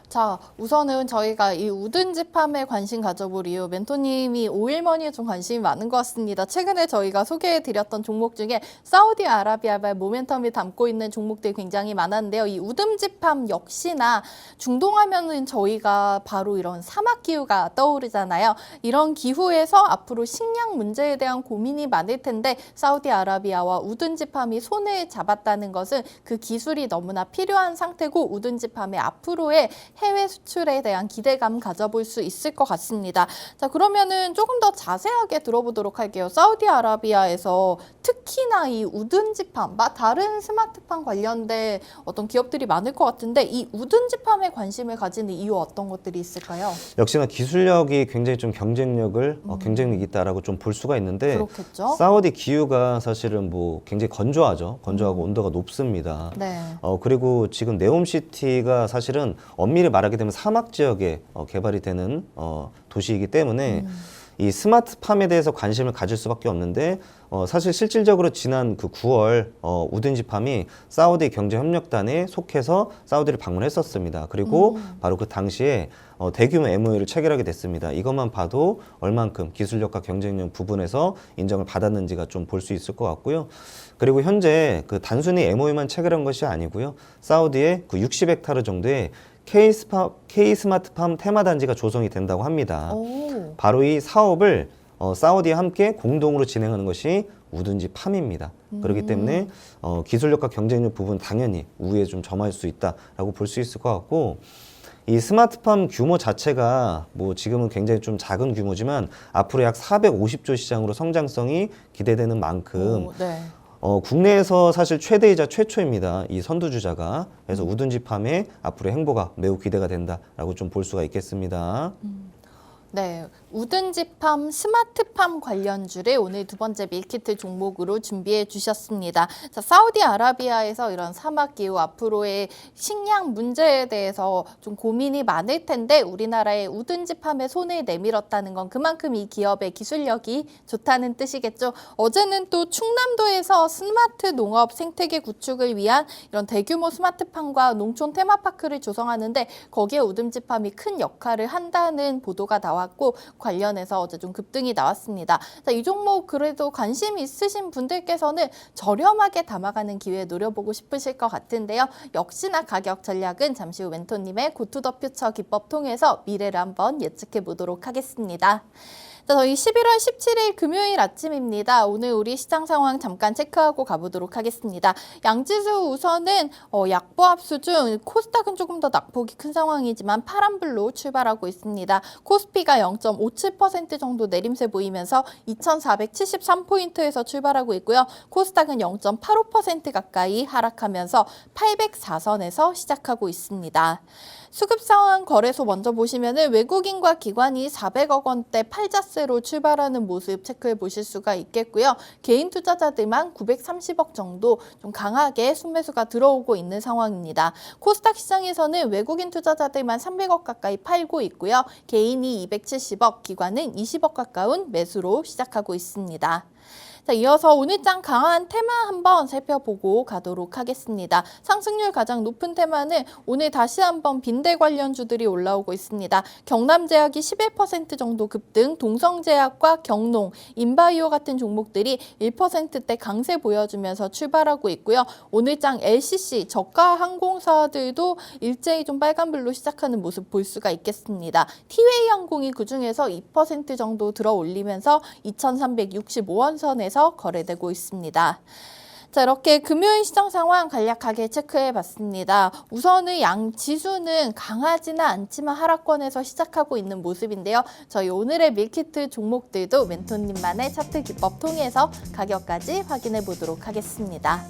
자, 우선은 저희가 이 우든지팜에 관심 가져볼 이유, 멘토님이 오일머니에 좀 관심이 많은 것 같습니다. 최근에 저희가 소개해드렸던 종목 중에 사우디아라비아발 모멘텀이 담고 있는 종목들이 굉장히 많았는데요. 이 우든지팜 역시나 중동하면은 저희가 바로 이런 사막 기후가 떠오르잖아요. 이런 기후에서 앞으로 식량 문제에 대한 고민이 많을 텐데 사우디아라비아와 우든지팜이 손을 잡았다는 것은 그 기술이 너무나 필요한 상태고 우든지팜의 앞으로의 해외 수출에 대한 기대감 가져볼 수 있을 것 같습니다. 자, 그러면은 조금 더 자세하게 들어보도록 할게요. 사우디아라비아에서 특히나 이 우든지팜, 다른 스마트팜 관련된 어떤 기업들이 많을 것 같은데 이 우든지팜에 관심을 가지는 이유 어떤 것들이 있을까요? 역시나 기술력이 굉장히 좀 경쟁력이 있다라고 좀 볼 수가 있는데 그렇겠죠. 사우디 기후가 사실은 뭐 굉장히 건조하죠. 건조하고 온도가 높습니다. 네. 그리고 지금 네옴시티가 사실은 엄밀히 말하게 되면 사막 지역에 개발이 되는 도시이기 때문에 이 스마트팜에 대해서 관심을 가질 수밖에 없는데 사실 실질적으로 지난 그 9월 우든지팜이 사우디 경제협력단에 속해서 사우디를 방문했었습니다. 그리고 바로 그 당시에 대규모 MOU를 체결하게 됐습니다. 이것만 봐도 얼만큼 기술력과 경쟁력 부분에서 인정을 받았는지가 좀 볼 수 있을 것 같고요. 그리고 현재 그 단순히 MOU만 체결한 것이 아니고요. 사우디에 그 60헥타르 정도의 K 스마트팜 테마단지가 조성이 된다고 합니다. 오. 바로 이 사업을 사우디와 함께 공동으로 진행하는 것이 우든지팜입니다. 그렇기 때문에 기술력과 경쟁력 부분 당연히 우위에 좀 점할 수 있다라고 볼 수 있을 것 같고 이 스마트팜 규모 자체가 뭐 지금은 굉장히 좀 작은 규모지만 앞으로 약 450조 시장으로 성장성이 기대되는 만큼 네. 국내에서 사실 최대이자 최초입니다. 이 선두주자가. 그래서 우든지팜의 앞으로의 행보가 매우 기대가 된다라고 좀 볼 수가 있겠습니다. 네, 우든지팜 스마트팜 관련주를 오늘 두 번째 밀키트 종목으로 준비해 주셨습니다. 자, 사우디아라비아에서 이런 사막 기후 앞으로의 식량 문제에 대해서 좀 고민이 많을 텐데 우리나라의 우든지팜에 손을 내밀었다는 건 그만큼 이 기업의 기술력이 좋다는 뜻이겠죠. 어제는 또 충남도에서 스마트 농업 생태계 구축을 위한 이런 대규모 스마트팜과 농촌 테마파크를 조성하는데 거기에 우든지팜이 큰 역할을 한다는 보도가 나왔고 관련해서 어제 좀 급등이 나왔습니다. 자, 이 종목 그래도 관심 있으신 분들께서는 저렴하게 담아가는 기회 노려보고 싶으실 것 같은데요. 역시나 가격 전략은 잠시 후 멘토님의 고투더퓨처 기법 통해서 미래를 한번 예측해 보도록 하겠습니다. 자, 저희 11월 17일 금요일 아침입니다. 오늘 우리 시장 상황 잠깐 체크하고 가보도록 하겠습니다. 양지수 우선은 약보합 수준, 코스닥은 조금 더 낙폭이 큰 상황이지만 파란불로 출발하고 있습니다. 코스피가 0.57% 정도 내림세 보이면서 2,473포인트에서 출발하고 있고요. 코스닥은 0.85% 가까이 하락하면서 804선에서 시작하고 있습니다. 수급 상황 거래소 먼저 보시면은 외국인과 기관이 400억 원대 팔자세로 출발하는 모습 체크해 보실 수가 있겠고요. 개인 투자자들만 930억 정도 좀 강하게 순매수가 들어오고 있는 상황입니다. 코스닥 시장에서는 외국인 투자자들만 300억 가까이 팔고 있고요. 개인이 270억, 기관은 20억 가까운 매수로 시작하고 있습니다. 자, 이어서 오늘장 강한 테마 한번 살펴보고 가도록 하겠습니다. 상승률 가장 높은 테마는 오늘 다시 한번 빈대 관련주들이 올라오고 있습니다. 경남제약이 11% 정도 급등, 동성제약과 경농, 인바이오 같은 종목들이 1%대 강세 보여주면서 출발하고 있고요. 오늘장 LCC, 저가 항공사들도 일제히 좀 빨간불로 시작하는 모습 볼 수가 있겠습니다. 티웨이 항공이 그중에서 2% 정도 들어 올리면서 2,365원 선에서 거래되고 있습니다. 자, 이렇게 금요일 시장 상황 간략하게 체크해 봤습니다. 우선은 양 지수는 강하지는 않지만 하락권에서 시작하고 있는 모습인데요. 저희 오늘의 밀키트 종목들도 멘토님만의 차트 기법 통해서 가격까지 확인해 보도록 하겠습니다.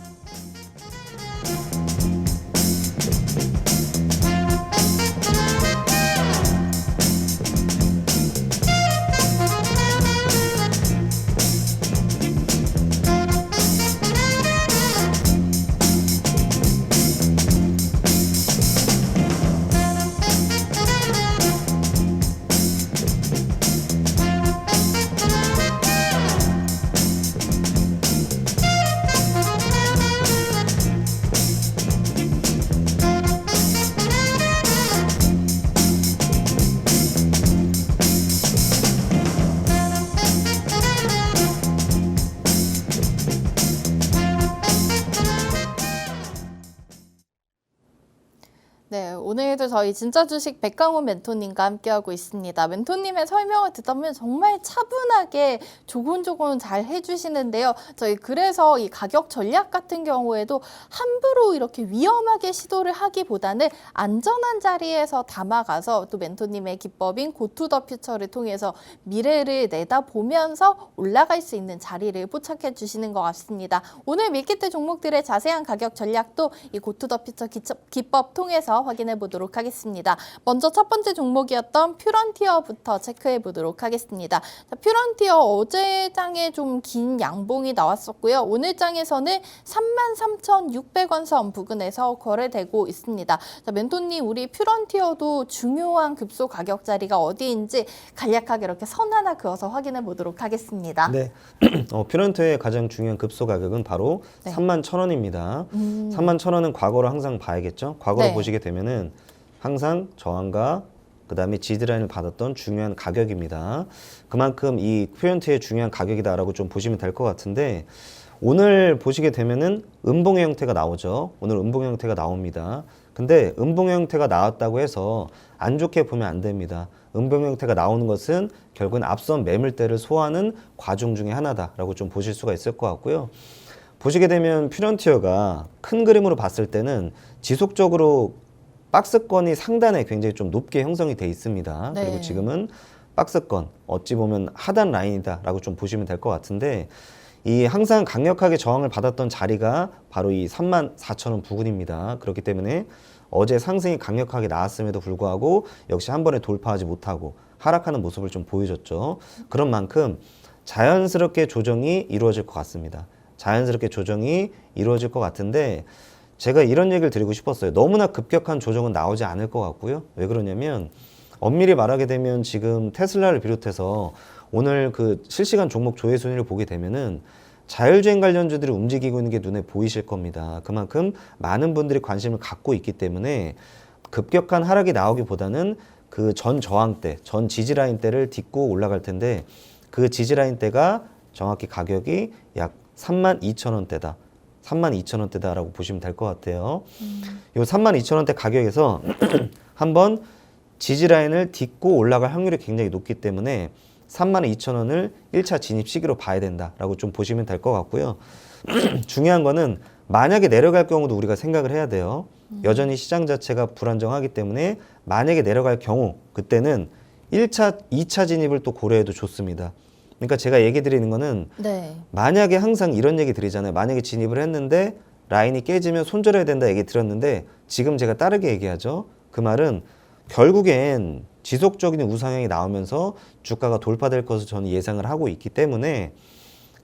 오늘도 저희 진짜 주식 백강훈 멘토님과 함께하고 있습니다. 멘토님의 설명을 듣다 보면 정말 차분하게 조곤조곤 잘 해주시는데요. 저희 그래서 이 가격 전략 같은 경우에도 함부로 이렇게 위험하게 시도를 하기보다는 안전한 자리에서 담아가서 또 멘토님의 기법인 고투더 퓨처를 통해서 미래를 내다보면서 올라갈 수 있는 자리를 포착해 주시는 것 같습니다. 오늘 밀키트 종목들의 자세한 가격 전략도 이 고투더 퓨처 기법 통해서 확인해 보도록 하겠습니다. 먼저 첫 번째 종목이었던 퓨런티어부터 체크해 보도록 하겠습니다. 자, 퓨런티어 어제 장에 좀 긴 양봉이 나왔었고요. 오늘 장에서는 33,600원 선 부근에서 거래되고 있습니다. 자, 멘토님, 우리 퓨런티어도 중요한 급소 가격 자리가 어디인지 간략하게 이렇게 선 하나 그어서 확인해 보도록 하겠습니다. 네, 퓨런트의 가장 중요한 급소 가격은 바로 네. 31,000원입니다. 31,000원은 과거로 항상 봐야겠죠. 과거로 네. 보시게 되면은 항상 저항과 그다음에 지지라인을 받았던 중요한 가격입니다. 그만큼 이 퓨런트의 중요한 가격이다라고 좀 보시면 될 것 같은데, 오늘 보시게 되면은 음봉의 형태가 나오죠. 오늘 음봉의 형태가 나옵니다. 근데 음봉의 형태가 나왔다고 해서 안 좋게 보면 안 됩니다. 음봉의 형태가 나오는 것은 결국은 앞선 매물대를 소화하는 과정 중에 하나다라고 좀 보실 수가 있을 것 같고요. 보시게 되면 퓨런티어가 큰 그림으로 봤을 때는 지속적으로 박스권이 상단에 굉장히 좀 높게 형성이 돼 있습니다. 네. 그리고 지금은 박스권, 어찌 보면 하단 라인이다라고 좀 보시면 될 것 같은데, 이 항상 강력하게 저항을 받았던 자리가 바로 이 34,000원 부근입니다. 그렇기 때문에 어제 상승이 강력하게 나왔음에도 불구하고 역시 한 번에 돌파하지 못하고 하락하는 모습을 좀 보여줬죠. 그런 만큼 자연스럽게 조정이 이루어질 것 같습니다. 자연스럽게 조정이 이루어질 것 같은데, 제가 이런 얘기를 드리고 싶었어요. 너무나 급격한 조정은 나오지 않을 것 같고요. 왜 그러냐면, 엄밀히 말하게 되면 지금 테슬라를 비롯해서 오늘 그 실시간 종목 조회 순위를 보게 되면은 자율주행 관련주들이 움직이고 있는 게 눈에 보이실 겁니다. 그만큼 많은 분들이 관심을 갖고 있기 때문에 급격한 하락이 나오기보다는 그 전 저항대, 전 지지라인 대를 딛고 올라갈 텐데, 그 지지라인 대가 정확히 가격이 약 32,000원대다. 32,000원대다라고 보시면 될 것 같아요. 이 32,000원대 가격에서 한번 지지라인을 딛고 올라갈 확률이 굉장히 높기 때문에 32,000원을 1차 진입 시기로 봐야 된다라고 좀 보시면 될 것 같고요. 중요한 거는 만약에 내려갈 경우도 우리가 생각을 해야 돼요. 여전히 시장 자체가 불안정하기 때문에 만약에 내려갈 경우, 그때는 1차, 2차 진입을 또 고려해도 좋습니다. 그러니까 제가 얘기 드리는 거는, 네. 만약에 항상 이런 얘기 드리잖아요. 만약에 진입을 했는데 라인이 깨지면 손절해야 된다 얘기 드렸는데, 지금 제가 다르게 얘기하죠. 그 말은 결국엔 지속적인 우상향이 나오면서 주가가 돌파될 것을 저는 예상을 하고 있기 때문에,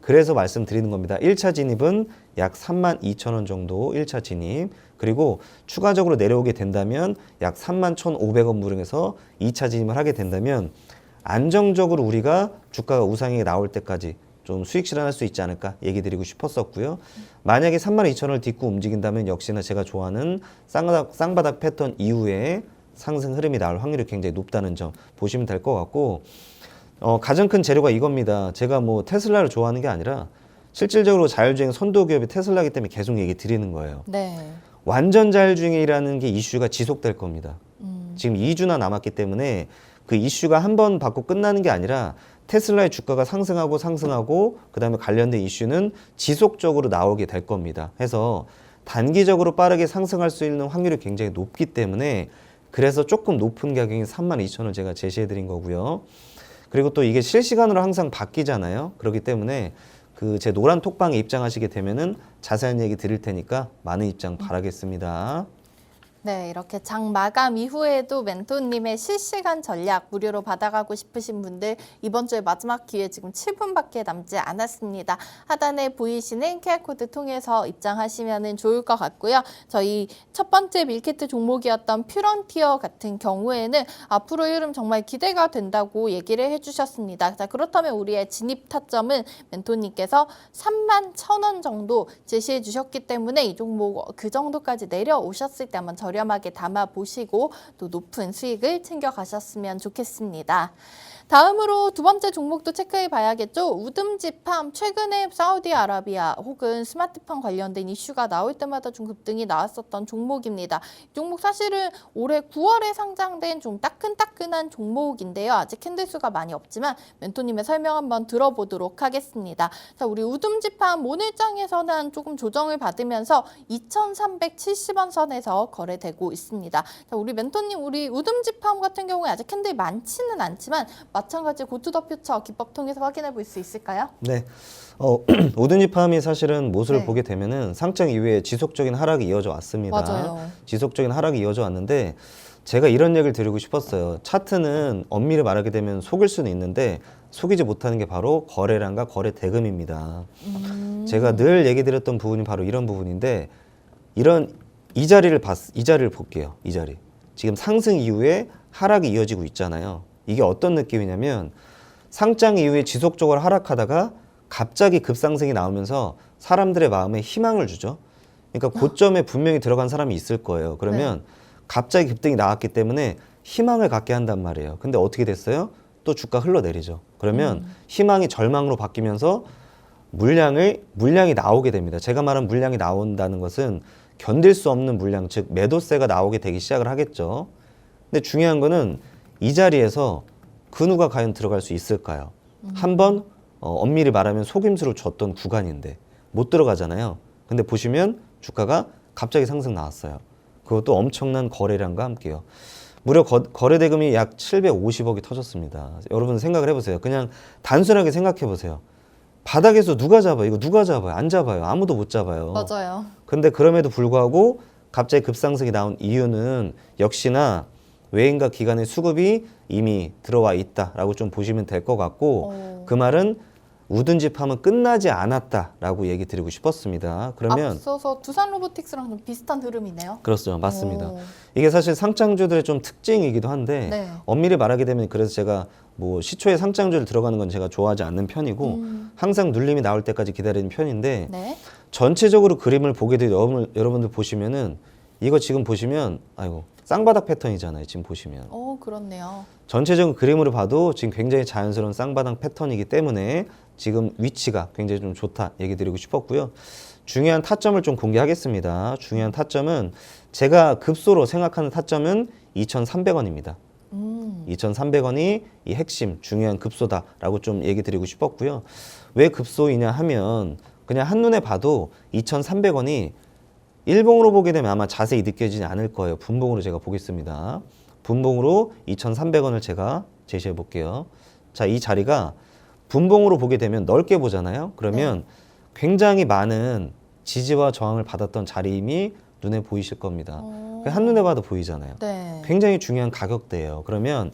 그래서 말씀드리는 겁니다. 1차 진입은 약 32,000원 정도 1차 진입, 그리고 추가적으로 내려오게 된다면 약 31,500원 부근에서 2차 진입을 하게 된다면 안정적으로 우리가 주가가 우상향이 나올 때까지 좀 수익 실현할 수 있지 않을까 얘기 드리고 싶었었고요. 만약에 32,000원을 딛고 움직인다면 역시나 제가 좋아하는 쌍바닥 패턴 이후에 상승 흐름이 나올 확률이 굉장히 높다는 점 보시면 될 것 같고, 가장 큰 재료가 이겁니다. 제가 뭐 테슬라를 좋아하는 게 아니라 실질적으로 자율주행 선도 기업이 테슬라이기 때문에 계속 얘기 드리는 거예요. 네. 완전 자율주행이라는 게 이슈가 지속될 겁니다. 지금 2주나 남았기 때문에 그 이슈가 한 번 받고 끝나는 게 아니라 테슬라의 주가가 상승하고 그 다음에 관련된 이슈는 지속적으로 나오게 될 겁니다. 해서 단기적으로 빠르게 상승할 수 있는 확률이 굉장히 높기 때문에, 그래서 조금 높은 가격인 32,000원 제가 제시해 드린 거고요. 그리고 또 이게 실시간으로 항상 바뀌잖아요. 그렇기 때문에 그 제 노란 톡방에 입장하시게 되면은 자세한 얘기 드릴 테니까 많은 입장 바라겠습니다. 네, 이렇게 장 마감 이후에도 멘토님의 실시간 전략 무료로 받아가고 싶으신 분들 이번 주에 마지막 기회 지금 7분밖에 남지 않았습니다. 하단에 보이시는 QR코드 통해서 입장하시면 좋을 것 같고요. 저희 첫 번째 밀키트 종목이었던 퓨런티어 같은 경우에는 앞으로 흐름 정말 기대가 된다고 얘기를 해주셨습니다. 자, 그렇다면 우리의 진입 타점은 멘토님께서 31,000원 정도 제시해 주셨기 때문에 이 종목 그 정도까지 내려오셨을 때 한번 저렴하게 담아 보시고 또 높은 수익을 챙겨 가셨으면 좋겠습니다. 다음으로 두 번째 종목도 체크해 봐야겠죠. 우듬지팜, 최근에 사우디아라비아 혹은 스마트팜 관련된 이슈가 나올 때마다 좀 급등이 나왔었던 종목입니다. 이 종목 사실은 올해 9월에 상장된 좀 따끈따끈한 종목인데요. 아직 캔들 수가 많이 없지만 멘토님의 설명 한번 들어보도록 하겠습니다. 자, 우리 우듬지팜 오늘장에서는 조금 조정을 받으면서 2,370원 선에서 거래되고 있습니다. 자, 우리 멘토님, 우리 우듬지팜 같은 경우에 아직 캔들이 많지는 않지만 마찬가지 고투더 퓨처 기법 통해서 확인해 볼 수 있을까요? 네. 우드니팜이 사실은 모습을 네. 보게 되면은 상장 이후에 지속적인 하락이 이어져 왔습니다. 맞아요. 지속적인 하락이 이어져 왔는데 제가 이런 얘기를 드리고 싶었어요. 차트는 엄밀히 말하게 되면 속일 수는 있는데 속이지 못하는 게 바로 거래량과 거래 대금입니다. 제가 늘 얘기 드렸던 부분이 바로 이런 부분인데 이 자리를 볼게요. 이 자리. 지금 상승 이후에 하락이 이어지고 있잖아요. 이게 어떤 느낌이냐면 상장 이후에 지속적으로 하락하다가 갑자기 급상승이 나오면서 사람들의 마음에 희망을 주죠. 그러니까 고점에 분명히 들어간 사람이 있을 거예요. 그러면 갑자기 급등이 나왔기 때문에 희망을 갖게 한단 말이에요. 근데 어떻게 됐어요? 또 주가 흘러내리죠. 그러면 희망이 절망으로 바뀌면서 물량이 나오게 됩니다. 제가 말한 물량이 나온다는 것은 견딜 수 없는 물량, 즉 매도세가 나오게 되기 시작을 하겠죠. 근데 중요한 거는 이 자리에서 그 누가 과연 들어갈 수 있을까요? 한번 엄밀히 말하면 속임수를 줬던 구간인데 못 들어가잖아요. 근데 보시면 주가가 갑자기 상승 나왔어요. 그것도 엄청난 거래량과 함께요. 무려 거래 대금이 약 750억이 터졌습니다. 여러분 생각을 해보세요. 그냥 단순하게 생각해 보세요. 바닥에서 누가 잡아요? 이거 누가 잡아요? 안 잡아요. 아무도 못 잡아요. 맞아요. 근데 그럼에도 불구하고 갑자기 급상승이 나온 이유는 역시나 외인과 기관의 수급이 이미 들어와 있다라고 좀 보시면 될 것 같고 그 말은 우든지팜은 끝나지 않았다라고 얘기 드리고 싶었습니다. 그러면 앞서서 두산 로보틱스랑 좀 비슷한 흐름이네요. 그렇죠. 맞습니다. 오. 이게 사실 상장주들의 좀 특징이기도 한데 네. 엄밀히 말하게 되면 그래서 제가 뭐 시초에 상장주를 들어가는 건 제가 좋아하지 않는 편이고 항상 눌림이 나올 때까지 기다리는 편인데 네. 전체적으로 그림을 보게 되면 여러분들 보시면은 이거 지금 보시면 아이고 쌍바닥 패턴이잖아요. 지금 보시면 그렇네요. 전체적인 그림으로 봐도 지금 굉장히 자연스러운 쌍바닥 패턴이기 때문에 지금 위치가 굉장히 좀 좋다 얘기 드리고 싶었고요. 중요한 타점을 좀 공개하겠습니다. 중요한 타점은 제가 급소로 생각하는 타점은 2,300원입니다. 2,300원이 이 핵심 중요한 급소다라고 좀 얘기 드리고 싶었고요. 왜 급소이냐 하면 그냥 한눈에 봐도 2,300원이 일봉으로 보게 되면 아마 자세히 느껴지지 않을 거예요. 분봉으로 제가 보겠습니다. 분봉으로 2,300원을 제가 제시해 볼게요. 자, 이 자리가 분봉으로 보게 되면 넓게 보잖아요. 그러면 굉장히 많은 지지와 저항을 받았던 자리임이 눈에 보이실 겁니다. 한눈에 봐도 보이잖아요. 네. 굉장히 중요한 가격대예요. 그러면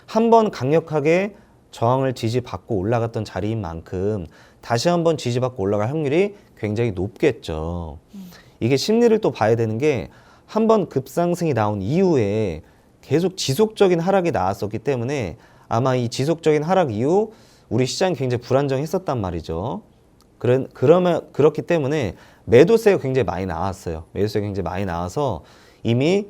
한번 강력하게 저항을 지지받고 올라갔던 자리인 만큼 다시 한번 지지받고 올라갈 확률이 굉장히 높겠죠. 이게 심리를 또 봐야 되는 게 한번 급상승이 나온 이후에 계속 지속적인 하락이 나왔었기 때문에 아마 이 지속적인 하락 이후 우리 시장이 굉장히 불안정했었단 말이죠. 그렇기 때문에 매도세가 굉장히 많이 나왔어요. 매도세가 굉장히 많이 나와서 이미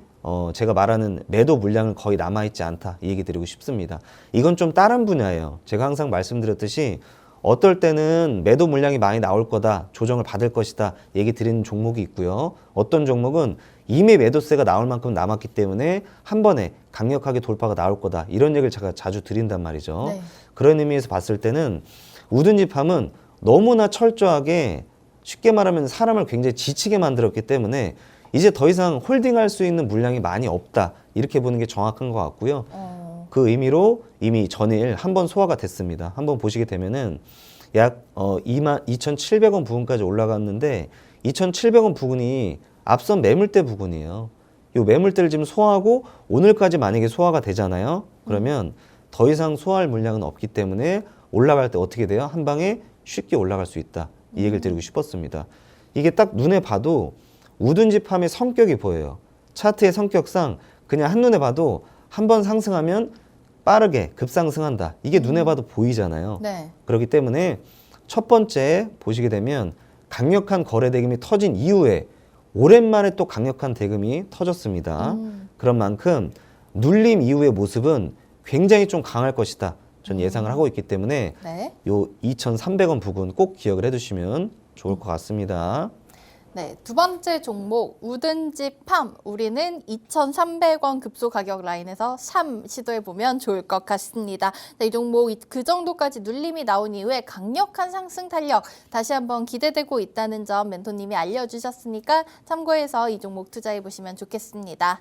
제가 말하는 매도 물량은 거의 남아있지 않다 이 얘기 드리고 싶습니다. 이건 좀 다른 분야예요. 제가 항상 말씀드렸듯이 어떨 때는 매도 물량이 많이 나올 거다, 조정을 받을 것이다 얘기 드리는 종목이 있고요. 어떤 종목은 이미 매도세가 나올 만큼 남았기 때문에 한 번에 강력하게 돌파가 나올 거다 이런 얘기를 제가 자주 드린단 말이죠. 네. 그런 의미에서 봤을 때는 우든지팜은 너무나 철저하게 쉽게 말하면 사람을 굉장히 지치게 만들었기 때문에 이제 더 이상 홀딩할 수 있는 물량이 많이 없다 이렇게 보는 게 정확한 것 같고요. 그 의미로 이미 전일 한번 소화가 됐습니다. 한번 보시게 되면은 약 22,700원 부근까지 올라갔는데 2,700원 부근이 앞선 매물대 부근이에요. 이 매물대를 지금 소화하고 오늘까지 만약에 소화가 되잖아요. 그러면 더 이상 소화할 물량은 없기 때문에 올라갈 때 어떻게 돼요? 한 방에 쉽게 올라갈 수 있다. 이 얘기를 드리고 싶었습니다. 이게 딱 눈에 봐도 우든지팜의 성격이 보여요. 차트의 성격상 그냥 한눈에 봐도 한번 상승하면 빠르게 급상승한다. 이게 눈에 봐도 보이잖아요. 네. 그렇기 때문에 첫 번째 보시게 되면 강력한 거래 대금이 터진 이후에 오랜만에 또 강력한 대금이 터졌습니다. 그런 만큼 눌림 이후의 모습은 굉장히 좀 강할 것이다. 전 예상을 하고 있기 때문에 네. 요 2,300원 부근 꼭 기억을 해두시면 좋을 것 같습니다. 네, 두 번째 종목 우든지 팜. 우리는 2,300원 급소 가격 라인에서 3 시도해 보면 좋을 것 같습니다. 네, 이 종목 그 정도까지 눌림이 나온 이후에 강력한 상승 탄력 다시 한번 기대되고 있다는 점 멘토님이 알려주셨으니까 참고해서 이 종목 투자해 보시면 좋겠습니다.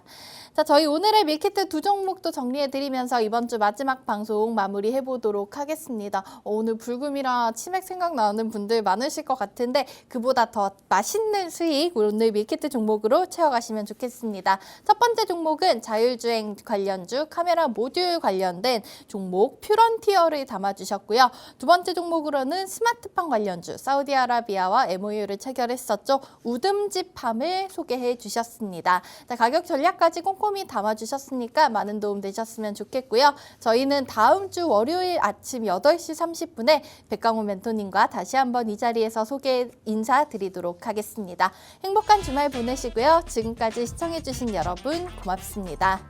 자, 저희 오늘의 밀키트 두 종목도 정리해 드리면서 이번 주 마지막 방송 마무리해 보도록 하겠습니다. 오늘 불금이라 치맥 생각나는 분들 많으실 것 같은데 그보다 더 맛있는 수익 오늘 밀키트 종목으로 채워가시면 좋겠습니다. 첫 번째 종목은 자율주행 관련주 카메라 모듈 관련된 종목 퓨런티어를 담아주셨고요. 두 번째 종목으로는 스마트팜 관련주 사우디아라비아와 MOU를 체결했었죠. 우듬지팜을 소개해 주셨습니다. 자, 가격 전략까지 꼼꼼히 담아주셨으니까 많은 도움 되셨으면 좋겠고요. 저희는 다음 주 월요일 아침 8시 30분에 백강호 멘토님과 다시 한번 이 자리에서 인사드리도록 하겠습니다. 행복한 주말 보내시고요. 지금까지 시청해주신 여러분 고맙습니다.